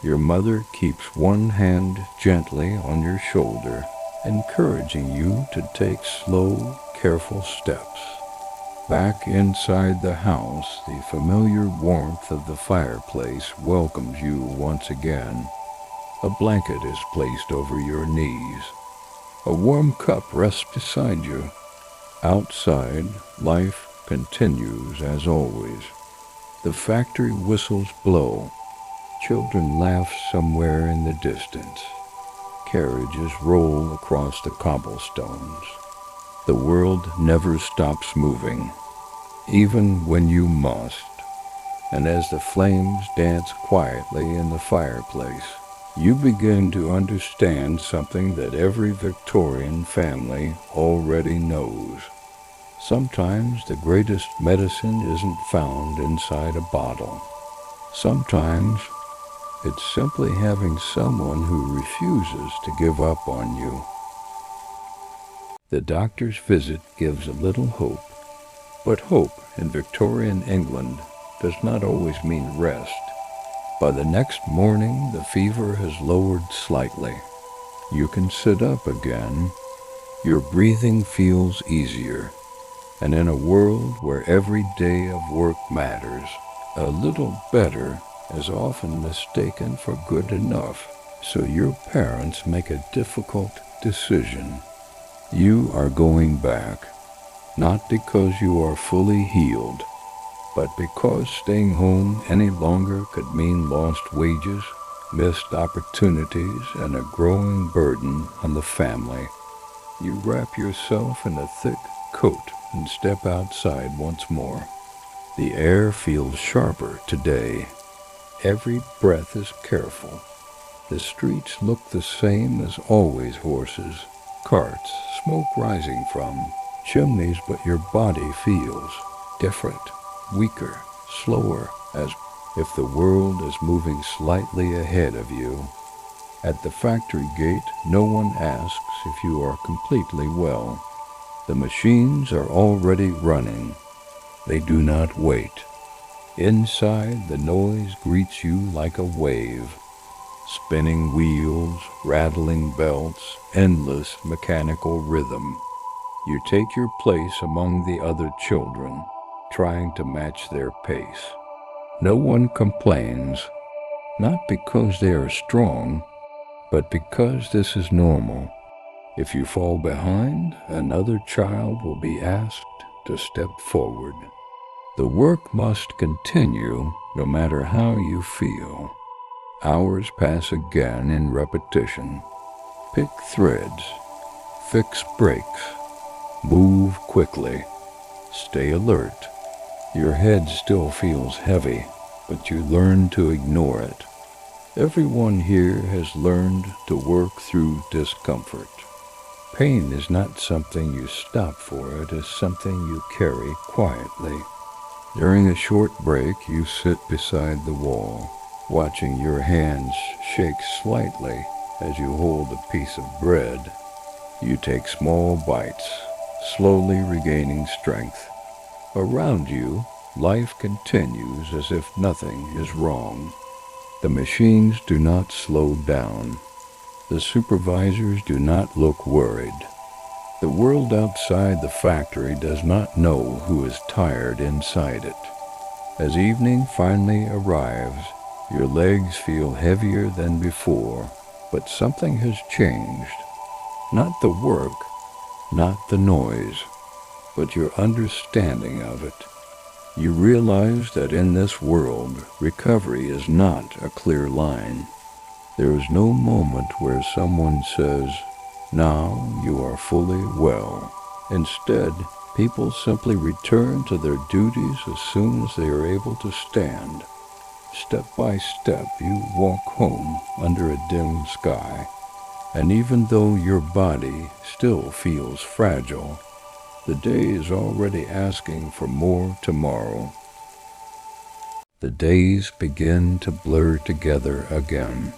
Your mother keeps one hand gently on your shoulder, encouraging you to take slow, careful steps. Back inside the house, the familiar warmth of the fireplace welcomes you once again. A blanket is placed over your knees. A warm cup rests beside you. Outside, life continues as always. The factory whistles blow. Children laugh somewhere in the distance. Carriages roll across the cobblestones. The world never stops moving, even when you must. And as the flames dance quietly in the fireplace, you begin to understand something that every Victorian family already knows. Sometimes the greatest medicine isn't found inside a bottle. Sometimes it's simply having someone who refuses to give up on you. The doctor's visit gives a little hope, but hope in Victorian England does not always mean rest. By the next morning, the fever has lowered slightly. You can sit up again. Your breathing feels easier. And in a world where every day of work matters, a little better is often mistaken for good enough. So your parents make a difficult decision. You are going back, not because you are fully healed, but because staying home any longer could mean lost wages, missed opportunities, and a growing burden on the family. You wrap yourself in a thick coat and step outside once more. The air feels sharper today. Every breath is careful. The streets look the same as always: horses, carts, smoke rising from chimneys, but your body feels different, weaker, slower, as if the world is moving slightly ahead of you. At the factory gate, no one asks if you are completely well. The machines are already running. They do not wait. Inside, the noise greets you like a wave. Spinning wheels, rattling belts, endless mechanical rhythm. You take your place among the other children, trying to match their pace. No one complains, not because they are strong, but because this is normal. If you fall behind, another child will be asked to step forward. The work must continue no matter how you feel. Hours pass again in repetition. Pick threads, fix breaks, move quickly, stay alert. Your head still feels heavy, but you learn to ignore it. Everyone here has learned to work through discomfort. Pain is not something you stop for, it is something you carry quietly. During a short break, you sit beside the wall, watching your hands shake slightly as you hold a piece of bread. You take small bites, slowly regaining strength. Around you, life continues as if nothing is wrong. The machines do not slow down. The supervisors do not look worried. The world outside the factory does not know who is tired inside it. As evening finally arrives, your legs feel heavier than before, but something has changed. Not the work, not the noise, but your understanding of it. You realize that in this world, recovery is not a clear line. There is no moment where someone says, "Now you are fully well." Instead, people simply return to their duties as soon as they are able to stand. Step by step, you walk home under a dim sky. And even though your body still feels fragile, the day is already asking for more tomorrow. The days begin to blur together again.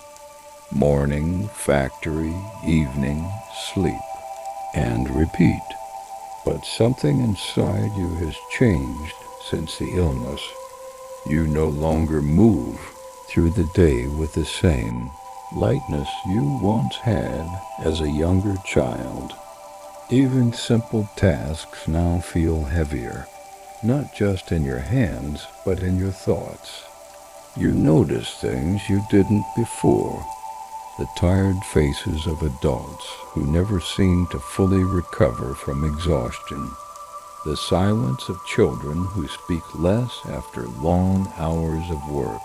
Morning, factory, evening, sleep, and repeat. But something inside you has changed since the illness. You no longer move through the day with the same lightness you once had as a younger child. Even simple tasks now feel heavier, not just in your hands, but in your thoughts. You notice things you didn't before. The tired faces of adults who never seem to fully recover from exhaustion. The silence of children who speak less after long hours of work.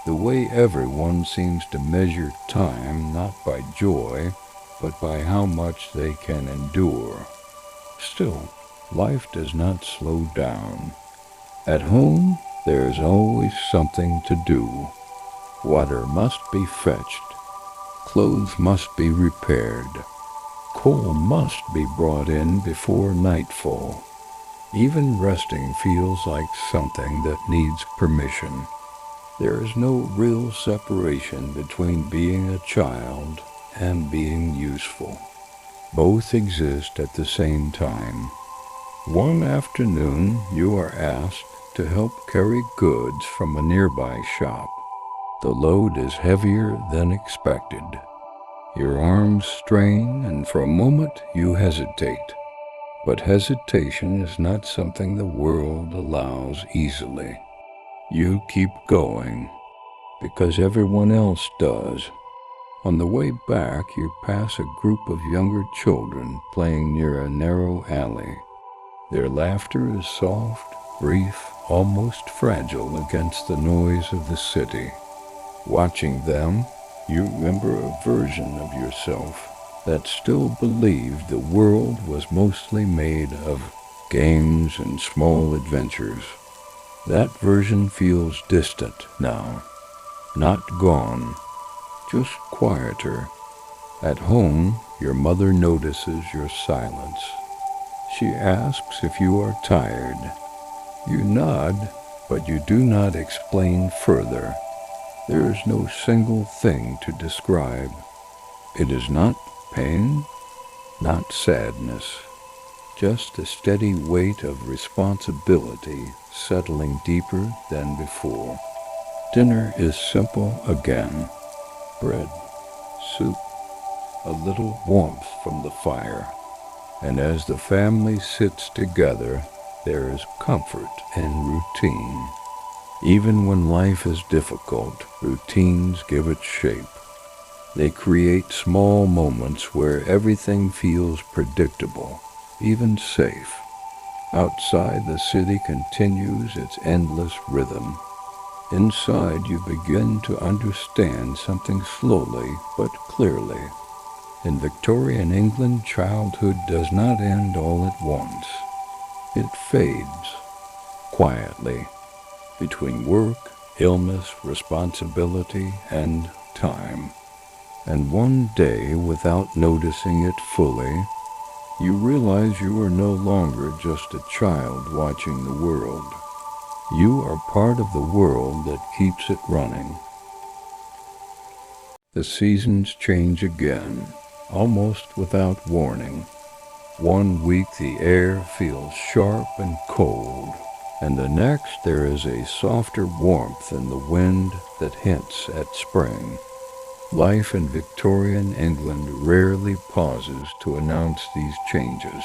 The way everyone seems to measure time not by joy, but by how much they can endure. Still, life does not slow down. At home, there is always something to do. Water must be fetched. Clothes must be repaired. Coal must be brought in before nightfall. Even resting feels like something that needs permission. There is no real separation between being a child and being useful. Both exist at the same time. One afternoon, you are asked to help carry goods from a nearby shop. The load is heavier than expected. Your arms strain, and for a moment you hesitate. But hesitation is not something the world allows easily. You keep going, because everyone else does. On the way back, you pass a group of younger children playing near a narrow alley. Their laughter is soft, brief, almost fragile against the noise of the city. Watching them, you remember a version of yourself that still believed the world was mostly made of games and small adventures. That version feels distant now, not gone, just quieter. At home, your mother notices your silence. She asks if you are tired. You nod, but you do not explain further. There is no single thing to describe. It is not pain, not sadness, just a steady weight of responsibility settling deeper than before. Dinner is simple again. Bread, soup, a little warmth from the fire. And as the family sits together, there is comfort in routine. Even when life is difficult, routines give it shape. They create small moments where everything feels predictable, even safe. Outside, the city continues its endless rhythm. Inside, you begin to understand something slowly but clearly. In Victorian England, childhood does not end all at once. It fades, quietly, between work, illness, responsibility, and time. And one day, without noticing it fully, you realize you are no longer just a child watching the world. You are part of the world that keeps it running. The seasons change again, almost without warning. One week the air feels sharp and cold, and the next there is a softer warmth in the wind that hints at spring. Life in Victorian England rarely pauses to announce these changes.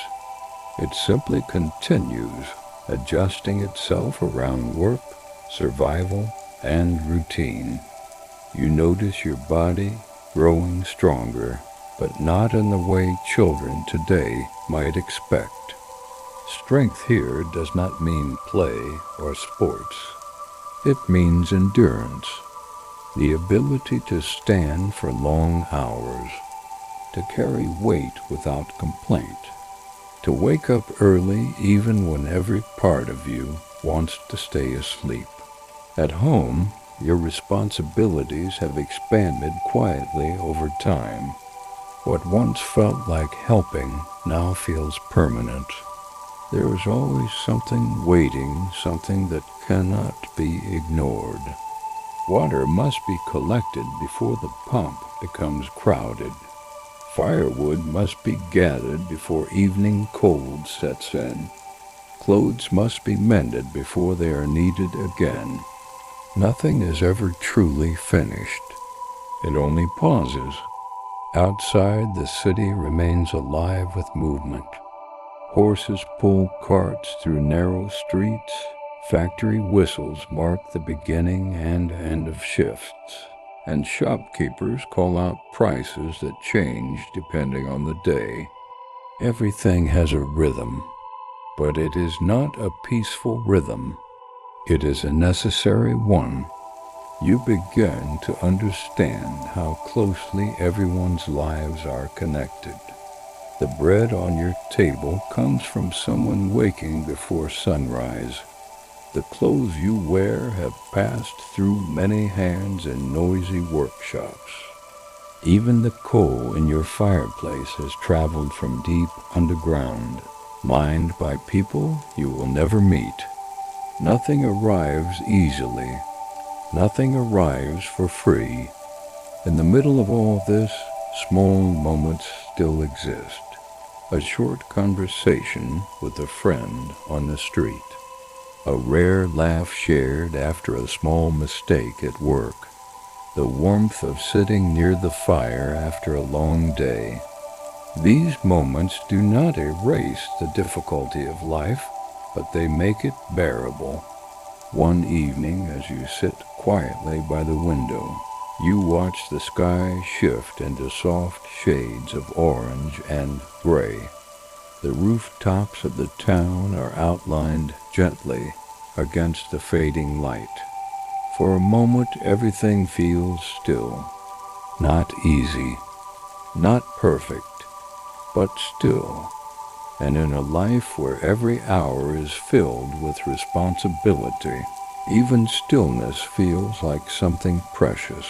It simply continues, adjusting itself around work, survival, and routine. You notice your body growing stronger, but not in the way children today might expect. Strength here does not mean play or sports. It means endurance, the ability to stand for long hours, to carry weight without complaint, to wake up early even when every part of you wants to stay asleep. At home, your responsibilities have expanded quietly over time. What once felt like helping now feels permanent. There is always something waiting, something that cannot be ignored. Water must be collected before the pump becomes crowded. Firewood must be gathered before evening cold sets in. Clothes must be mended before they are needed again. Nothing is ever truly finished. It only pauses. Outside, the city remains alive with movement. Horses pull carts through narrow streets. Factory whistles mark the beginning and end of shifts. And shopkeepers call out prices that change depending on the day. Everything has a rhythm, but it is not a peaceful rhythm. It is a necessary one. You begin to understand how closely everyone's lives are connected. The bread on your table comes from someone waking before sunrise. The clothes you wear have passed through many hands in noisy workshops. Even the coal in your fireplace has traveled from deep underground, mined by people you will never meet. Nothing arrives easily. Nothing arrives for free. In the middle of all this, small moments still exist. A short conversation with a friend on the street. A rare laugh shared after a small mistake at work. The warmth of sitting near the fire after a long day. These moments do not erase the difficulty of life, but they make it bearable. One evening, as you sit quietly by the window, you watch the sky shift into soft shades of orange and gray. The rooftops of the town are outlined gently against the fading light. For a moment, everything feels still. Not easy, not perfect, but still. And in a life where every hour is filled with responsibility, even stillness feels like something precious.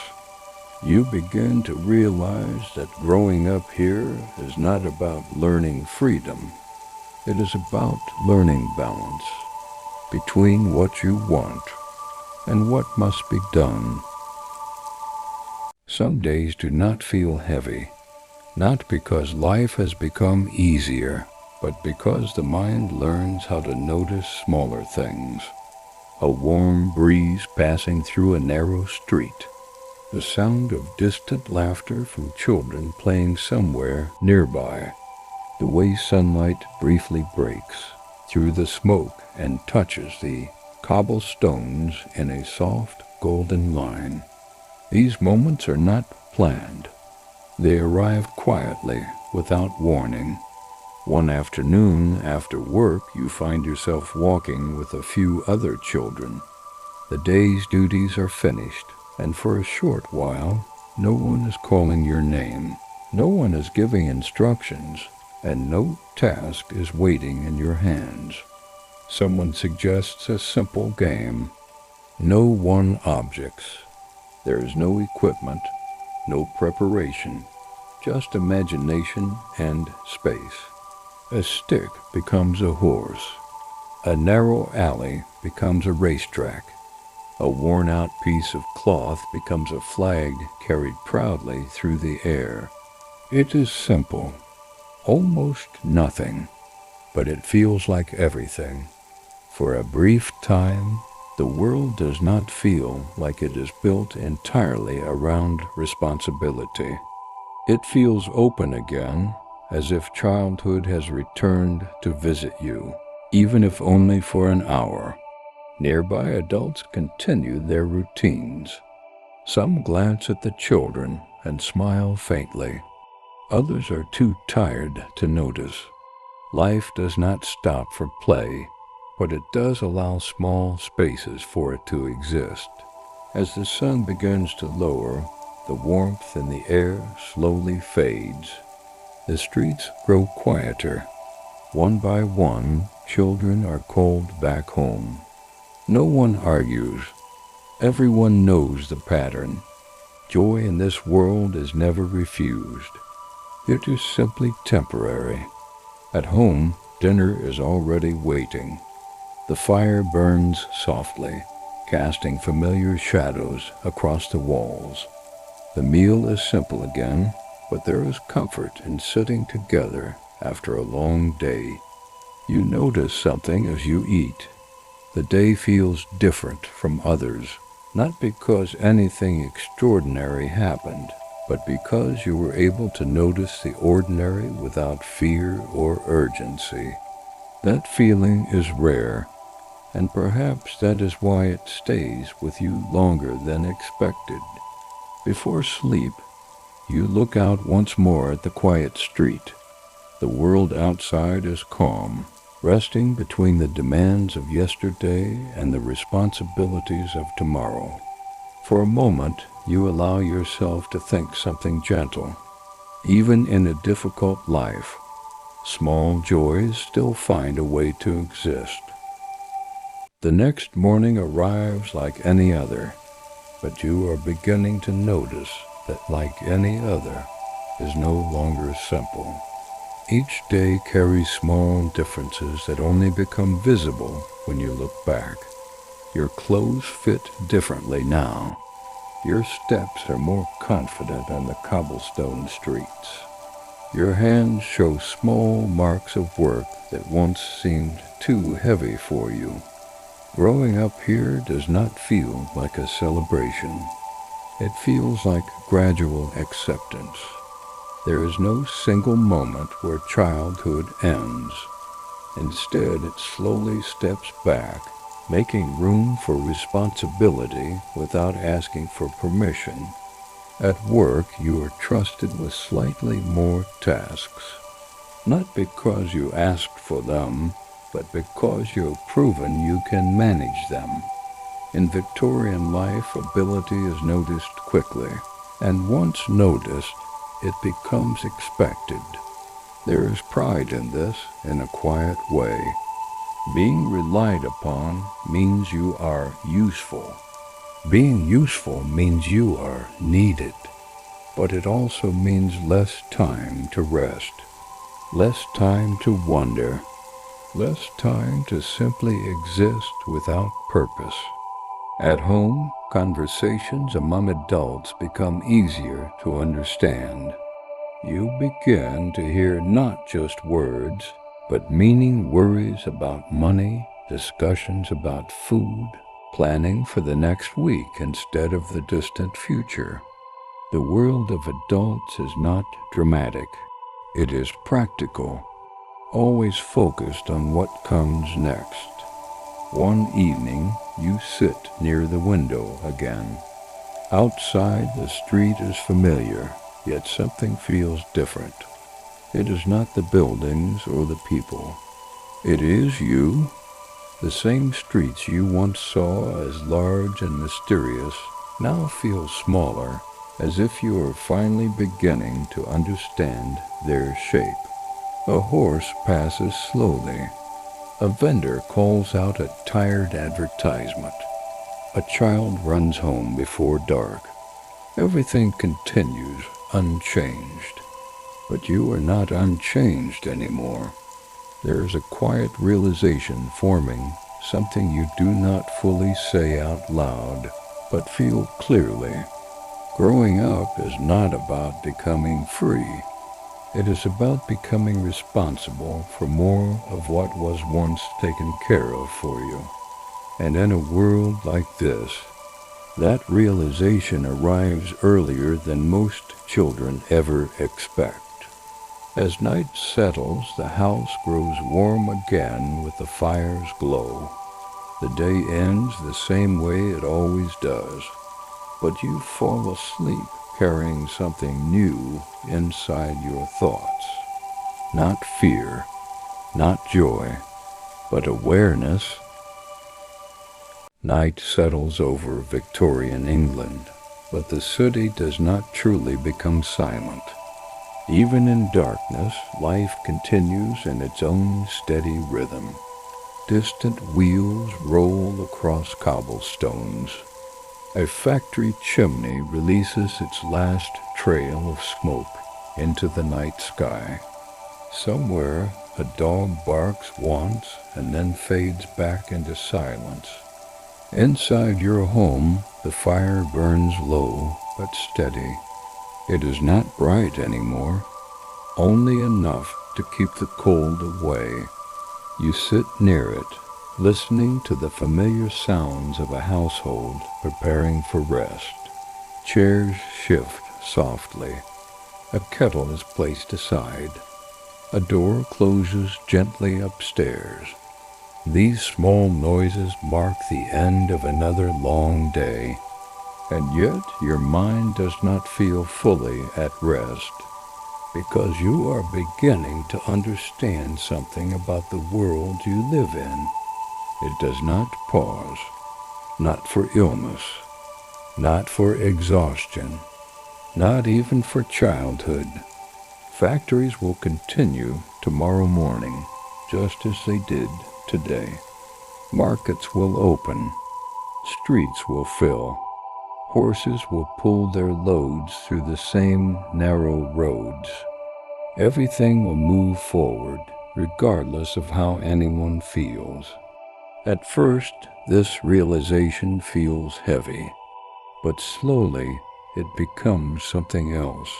You begin to realize that growing up here is not about learning freedom. It is about learning balance between what you want and what must be done. Some days do not feel heavy, not because life has become easier, but because the mind learns how to notice smaller things. A warm breeze passing through a narrow street, the sound of distant laughter from children playing somewhere nearby, the way sunlight briefly breaks through the smoke and touches the cobblestones in a soft golden line. These moments are not planned. They arrive quietly, without warning. One afternoon after work, you find yourself walking with a few other children. The day's duties are finished, and for a short while, no one is calling your name. No one is giving instructions, and no task is waiting in your hands. Someone suggests a simple game. No one objects. There is no equipment, no preparation, just imagination and space. A stick becomes a horse. A narrow alley becomes a racetrack. A worn-out piece of cloth becomes a flag carried proudly through the air. It is simple, almost nothing, but it feels like everything. For a brief time, the world does not feel like it is built entirely around responsibility. It feels open again, as if childhood has returned to visit you, even if only for an hour. Nearby adults continue their routines. Some glance at the children and smile faintly. Others are too tired to notice. Life does not stop for play, but it does allow small spaces for it to exist. As the sun begins to lower, the warmth in the air slowly fades. The streets grow quieter. One by one, children are called back home. No one argues. Everyone knows the pattern. Joy in this world is never refused. It is simply temporary. At home, dinner is already waiting. The fire burns softly, casting familiar shadows across the walls. The meal is simple again, but there is comfort in sitting together after a long day. You notice something as you eat. The day feels different from others, not because anything extraordinary happened, but because you were able to notice the ordinary without fear or urgency. That feeling is rare, and perhaps that is why it stays with you longer than expected. Before sleep, you look out once more at the quiet street. The world outside is calm, resting between the demands of yesterday and the responsibilities of tomorrow. For a moment, you allow yourself to think something gentle. Even in a difficult life, small joys still find a way to exist. The next morning arrives like any other, but you are beginning to notice that, like any other, is no longer simple. Each day carries small differences that only become visible when you look back. Your clothes fit differently now. Your steps are more confident on the cobblestone streets. Your hands show small marks of work that once seemed too heavy for you. Growing up here does not feel like a celebration. It feels like gradual acceptance. There is no single moment where childhood ends. Instead, it slowly steps back, making room for responsibility without asking for permission. At work, you are trusted with slightly more tasks, not because you asked for them, but because you have proven you can manage them. In Victorian life, ability is noticed quickly, and once noticed, it becomes expected. There is pride in this in a quiet way. Being relied upon means you are useful. Being useful means you are needed. But it also means less time to rest, less time to wonder, less time to simply exist without purpose. At home, conversations among adults become easier to understand. You begin to hear not just words, but meaning worries about money, discussions about food, planning for the next week instead of the distant future. The world of adults is not dramatic. It is practical, always focused on what comes next. One evening, you sit near the window again. Outside, the street is familiar, yet something feels different. It is not the buildings or the people. It is you. The same streets you once saw as large and mysterious now feel smaller, as if you are finally beginning to understand their shape. A horse passes slowly. A vendor calls out a tired advertisement. A child runs home before dark. Everything continues unchanged. But you are not unchanged anymore. There is a quiet realization forming, something you do not fully say out loud, but feel clearly. Growing up is not about becoming free. It is about becoming responsible for more of what was once taken care of for you. And in a world like this, that realization arrives earlier than most children ever expect. As night settles, the house grows warm again with the fire's glow. The day ends the same way it always does, but you fall asleep carrying something new inside your thoughts. Not fear, not joy, but awareness. Night settles over Victorian England, but the city does not truly become silent. Even in darkness, life continues in its own steady rhythm. Distant wheels roll across cobblestones. A factory chimney releases its last trail of smoke into the night sky. Somewhere, a dog barks once and then fades back into silence. Inside your home, the fire burns low but steady. It is not bright anymore, only enough to keep the cold away. You sit near it, listening to the familiar sounds of a household preparing for rest. Chairs shift softly. A kettle is placed aside. A door closes gently upstairs. These small noises mark the end of another long day, and yet your mind does not feel fully at rest, because you are beginning to understand something about the world you live in. It does not pause, not for illness, not for exhaustion, not even for childhood. Factories will continue tomorrow morning, just as they did today. Markets will open, streets will fill, horses will pull their loads through the same narrow roads. Everything will move forward, regardless of how anyone feels. At first, this realization feels heavy, but slowly it becomes something else.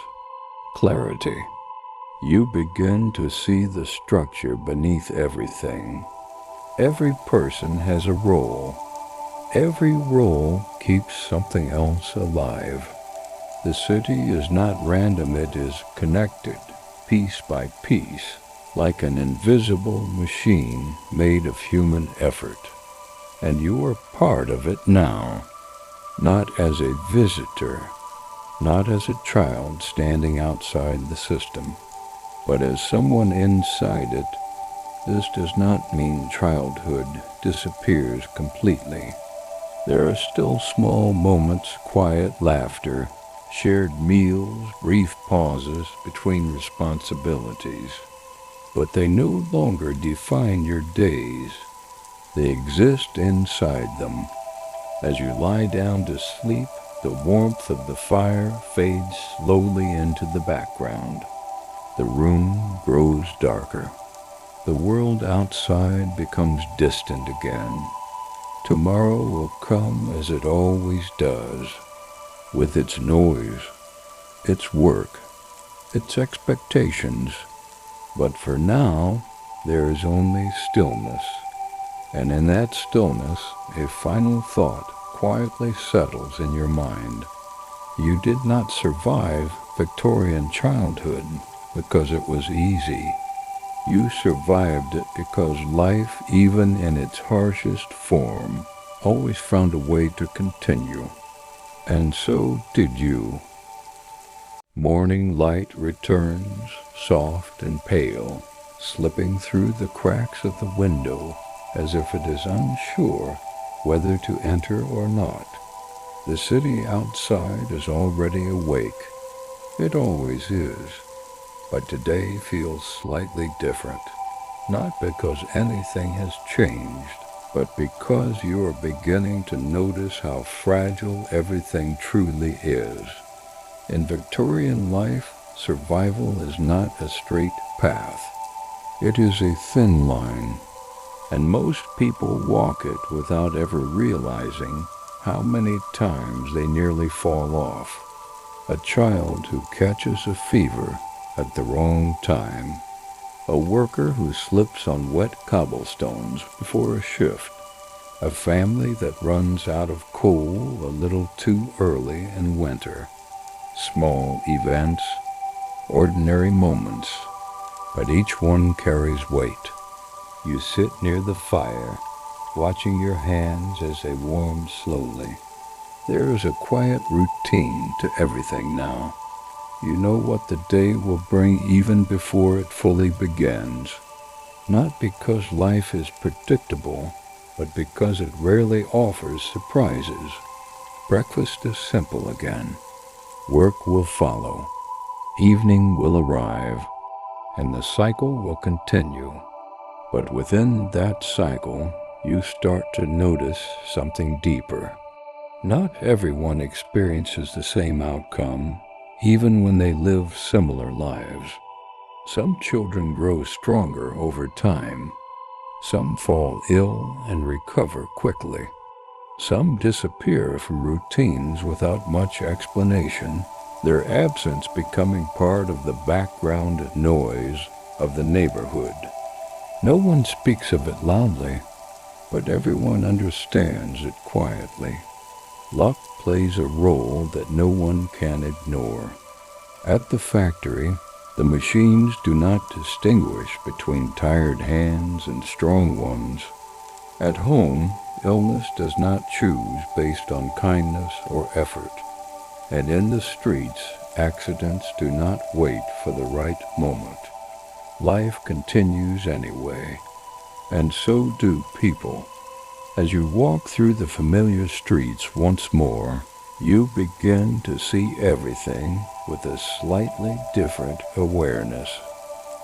Clarity. You begin to see the structure beneath everything. Every person has a role. Every role keeps something else alive. The city is not random, it is connected, piece by piece, like an invisible machine made of human effort. And you are part of it now, not as a visitor, not as a child standing outside the system, but as someone inside it. This does not mean childhood disappears completely. There are still small moments, quiet laughter, shared meals, brief pauses between responsibilities. But they no longer define your days. They exist inside them. As you lie down to sleep, the warmth of the fire fades slowly into the background. The room grows darker. The world outside becomes distant again. Tomorrow will come as it always does, with its noise, its work, its expectations. But for now, there is only stillness. And in that stillness, a final thought quietly settles in your mind. You did not survive Victorian childhood because it was easy. You survived it because life, even in its harshest form, always found a way to continue. And so did you. Morning light returns, soft and pale, slipping through the cracks of the window as if it is unsure whether to enter or not. The city outside is already awake. It always is. But today feels slightly different, not because anything has changed, but because you are beginning to notice how fragile everything truly is. In Victorian life, survival is not a straight path. It is a thin line, and most people walk it without ever realizing how many times they nearly fall off. A child who catches a fever at the wrong time, a worker who slips on wet cobblestones before a shift, a family that runs out of coal a little too early in winter. Small events, ordinary moments, but each one carries weight. You sit near the fire, watching your hands as they warm slowly. There is a quiet routine to everything now. You know what the day will bring even before it fully begins. Not because life is predictable, but because it rarely offers surprises. Breakfast is simple again. Work will follow. Evening will arrive, and the cycle will continue. But within that cycle, you start to notice something deeper. Not everyone experiences the same outcome, even when they live similar lives. Some children grow stronger over time. Some fall ill and recover quickly. Some disappear from routines without much explanation, their absence becoming part of the background noise of the neighborhood. No one speaks of it loudly, but everyone understands it quietly. Luck plays a role that no one can ignore. At the factory, the machines do not distinguish between tired hands and strong ones. At home, illness does not choose based on kindness or effort. And in the streets, accidents do not wait for the right moment. Life continues anyway, and so do people. As you walk through the familiar streets once more, you begin to see everything with a slightly different awareness.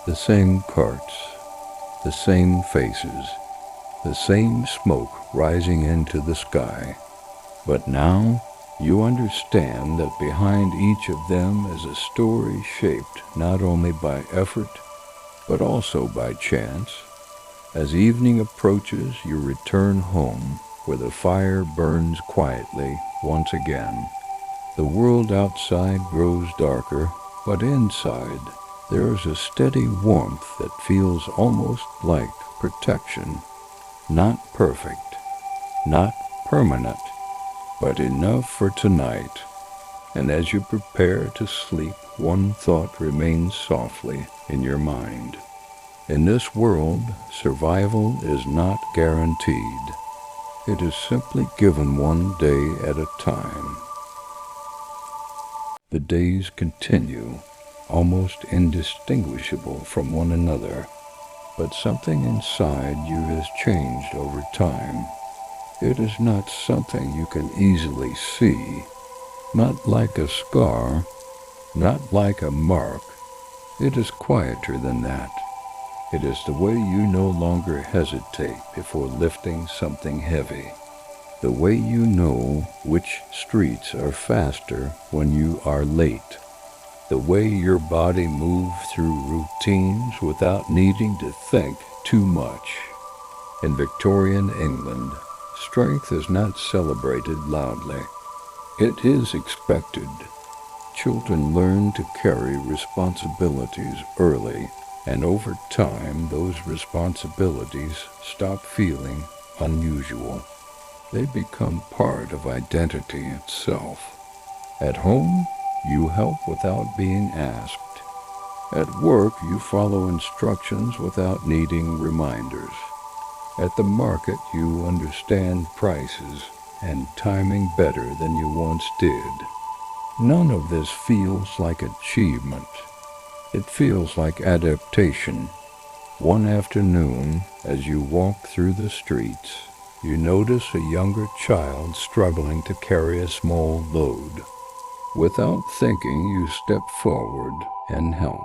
The same carts, the same faces, the same smoke rising into the sky. But now you understand that behind each of them is a story shaped not only by effort, but also by chance. As evening approaches, you return home, where the fire burns quietly once again. The world outside grows darker, but inside there is a steady warmth that feels almost like protection. Not perfect, not permanent, but enough for tonight. And as you prepare to sleep, one thought remains softly in your mind. In this world, survival is not guaranteed. It is simply given one day at a time. The days continue, almost indistinguishable from one another, but something inside you has changed over time. It is not something you can easily see, not like a scar, not like a mark. It is quieter than that. It is the way you no longer hesitate before lifting something heavy. The way you know which streets are faster when you are late. The way your body moves through routines without needing to think too much. In Victorian England, strength is not celebrated loudly. It is expected. Children learn to carry responsibilities early, and over time those responsibilities stop feeling unusual. They become part of identity itself. At home, you help without being asked. At work, you follow instructions without needing reminders. At the market, you understand prices and timing better than you once did. None of this feels like achievement. It feels like adaptation. One afternoon, as you walk through the streets, you notice a younger child struggling to carry a small load. Without thinking, you step forward and help.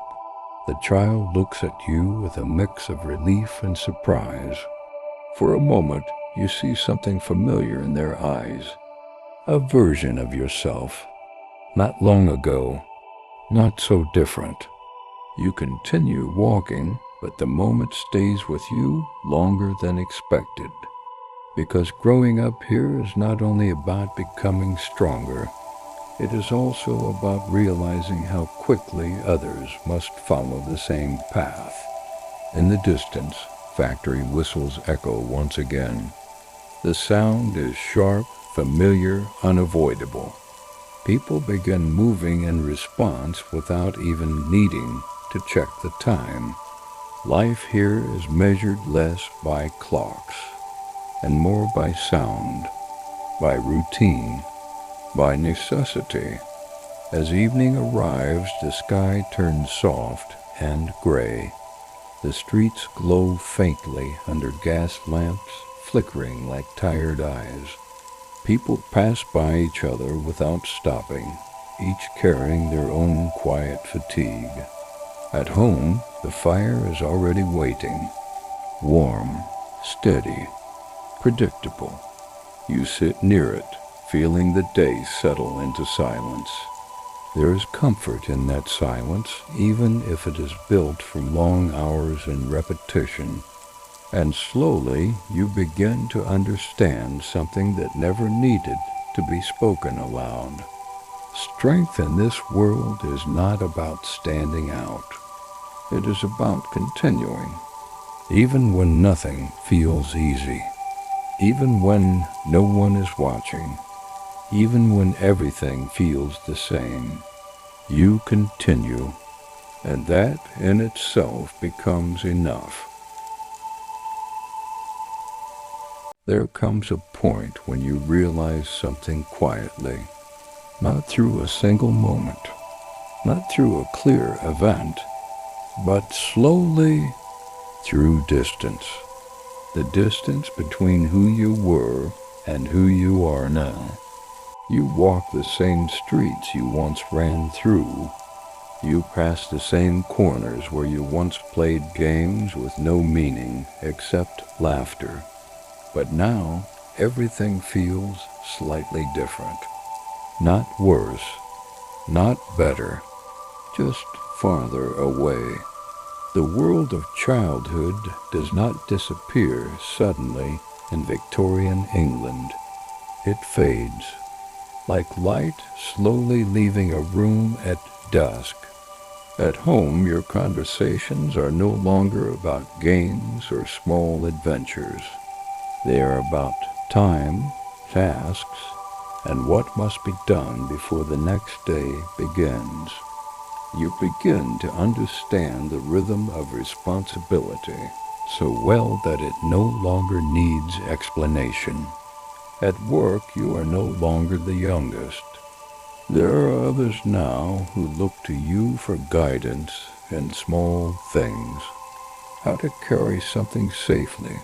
The child looks at you with a mix of relief and surprise. For a moment, you see something familiar in their eyes. A version of yourself. Not long ago, not so different. You continue walking, but the moment stays with you longer than expected. Because growing up here is not only about becoming stronger, it is also about realizing how quickly others must follow the same path. In the distance, factory whistles echo once again. The sound is sharp, familiar, unavoidable. People begin moving in response without even needing to check the time. Life here is measured less by clocks and more by sound, by routine, by necessity. As evening arrives, the sky turns soft and gray. The streets glow faintly under gas lamps, flickering like tired eyes. People pass by each other without stopping, each carrying their own quiet fatigue. At home, the fire is already waiting, warm, steady, predictable. You sit near it, feeling the day settle into silence. There is comfort in that silence, even if it is built from long hours and repetition. And slowly you begin to understand something that never needed to be spoken aloud. Strength in this world is not about standing out. It is about continuing, even when nothing feels easy, even when no one is watching, even when everything feels the same. You continue, and that in itself becomes enough. There comes a point when you realize something quietly, not through a single moment, not through a clear event, but slowly through distance. The distance between who you were and who you are now. You walk the same streets you once ran through. You pass the same corners where you once played games with no meaning except laughter. But now, everything feels slightly different. Not worse, not better, just farther away. The world of childhood does not disappear suddenly in Victorian England. It fades, like light slowly leaving a room at dusk. At home, your conversations are no longer about games or small adventures. They are about time, tasks, and what must be done before the next day begins. You begin to understand the rhythm of responsibility so well that it no longer needs explanation. At work, you are no longer the youngest. There are others now who look to you for guidance in small things. How to carry something safely,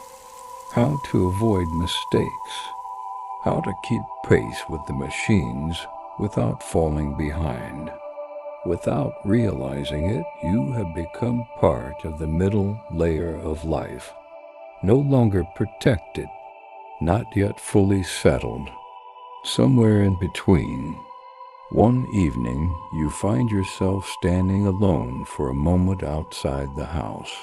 how to avoid mistakes, how to keep pace with the machines without falling behind. Without realizing it, you have become part of the middle layer of life, no longer protected, not yet fully settled, somewhere in between. One evening, you find yourself standing alone for a moment outside the house.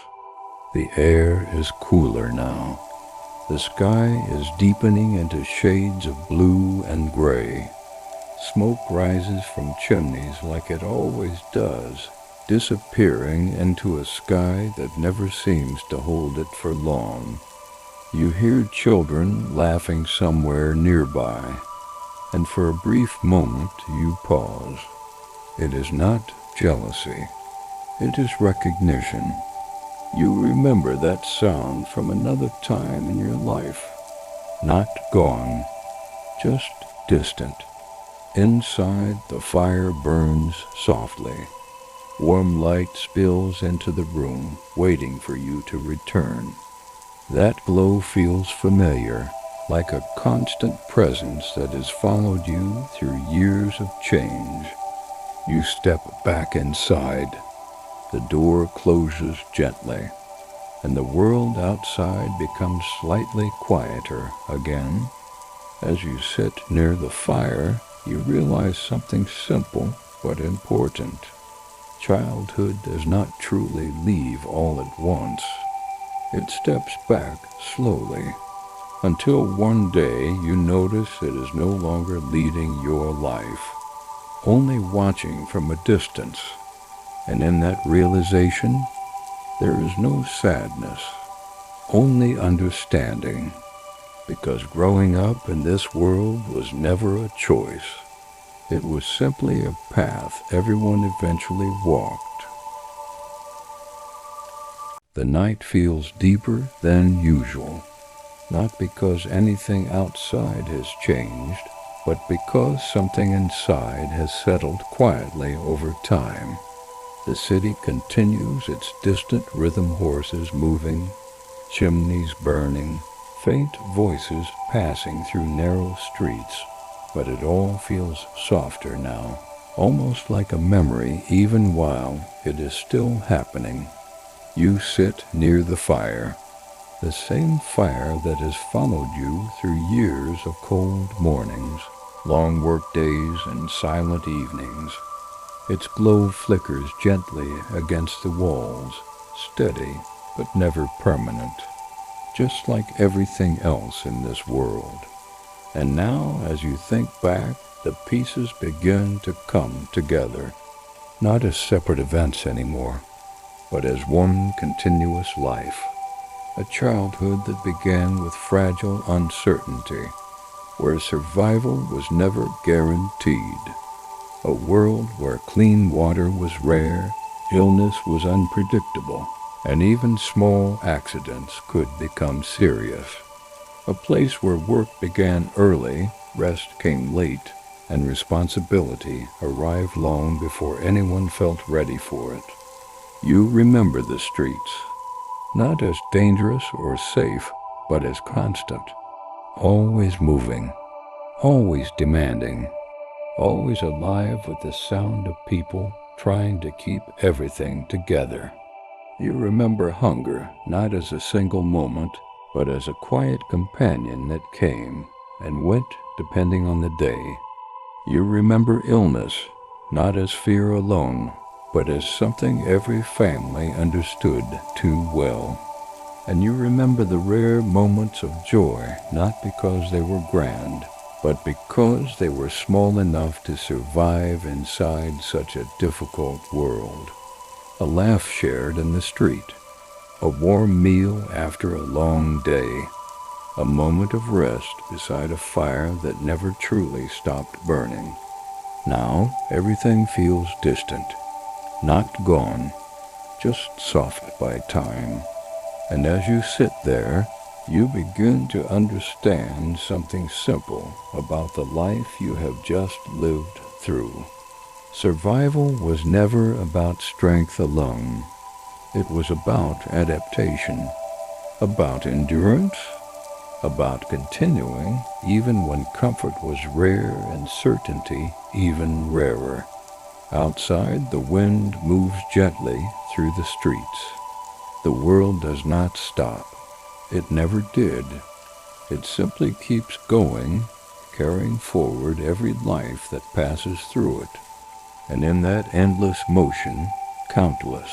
The air is cooler now. The sky is deepening into shades of blue and gray. Smoke rises from chimneys like it always does, disappearing into a sky that never seems to hold it for long. You hear children laughing somewhere nearby, and for a brief moment you pause. It is not jealousy. It is recognition. You remember that sound from another time in your life. Not gone, just distant. Inside, the fire burns softly. Warm light spills into the room, waiting for you to return. That glow feels familiar, like a constant presence that has followed you through years of change. You step back inside. The door closes gently, and the world outside becomes slightly quieter again. As you sit near the fire, you realize something simple but important. Childhood does not truly leave all at once. It steps back slowly, until one day you notice it is no longer leading your life, only watching from a distance. And in that realization, there is no sadness, only understanding, because growing up in this world was never a choice. It was simply a path everyone eventually walked. The night feels deeper than usual, not because anything outside has changed, but because something inside has settled quietly over time. The city continues its distant rhythm, horses moving, chimneys burning, faint voices passing through narrow streets, but it all feels softer now, almost like a memory even while it is still happening. You sit near the fire, the same fire that has followed you through years of cold mornings, long work days, and silent evenings. Its glow flickers gently against the walls, steady but never permanent, just like everything else in this world. And now, as you think back, the pieces begin to come together, not as separate events anymore, but as one continuous life. A childhood that began with fragile uncertainty, where survival was never guaranteed. A world where clean water was rare, illness was unpredictable, and even small accidents could become serious. A place where work began early, rest came late, and responsibility arrived long before anyone felt ready for it. You remember the streets, not as dangerous or safe, but as constant, always moving, always demanding, always alive with the sound of people trying to keep everything together. You remember hunger not as a single moment, but as a quiet companion that came and went depending on the day. You remember illness not as fear alone, but as something every family understood too well. And you remember the rare moments of joy not because they were grand, but because they were small enough to survive inside such a difficult world. A laugh shared in the street, a warm meal after a long day, a moment of rest beside a fire that never truly stopped burning. Now everything feels distant, not gone, just softened by time. And as you sit there, you begin to understand something simple about the life you have just lived through. Survival was never about strength alone. It was about adaptation, about endurance, about continuing even when comfort was rare and certainty even rarer. Outside, the wind moves gently through the streets. The world does not stop. It never did. It simply keeps going, carrying forward every life that passes through it. And in that endless motion, countless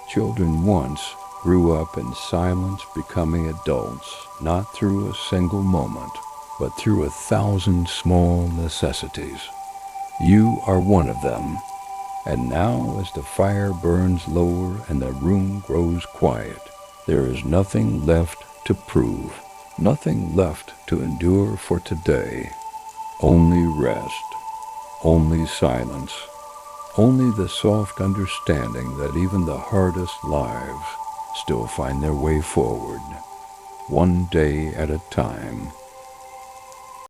children once grew up in silence, becoming adults, not through a single moment, but through 1,000 small necessities. You are one of them. And now, as the fire burns lower and the room grows quiet, there is nothing left to prove, nothing left to endure for today. Only rest, only silence, only the soft understanding that even the hardest lives still find their way forward, one day at a time.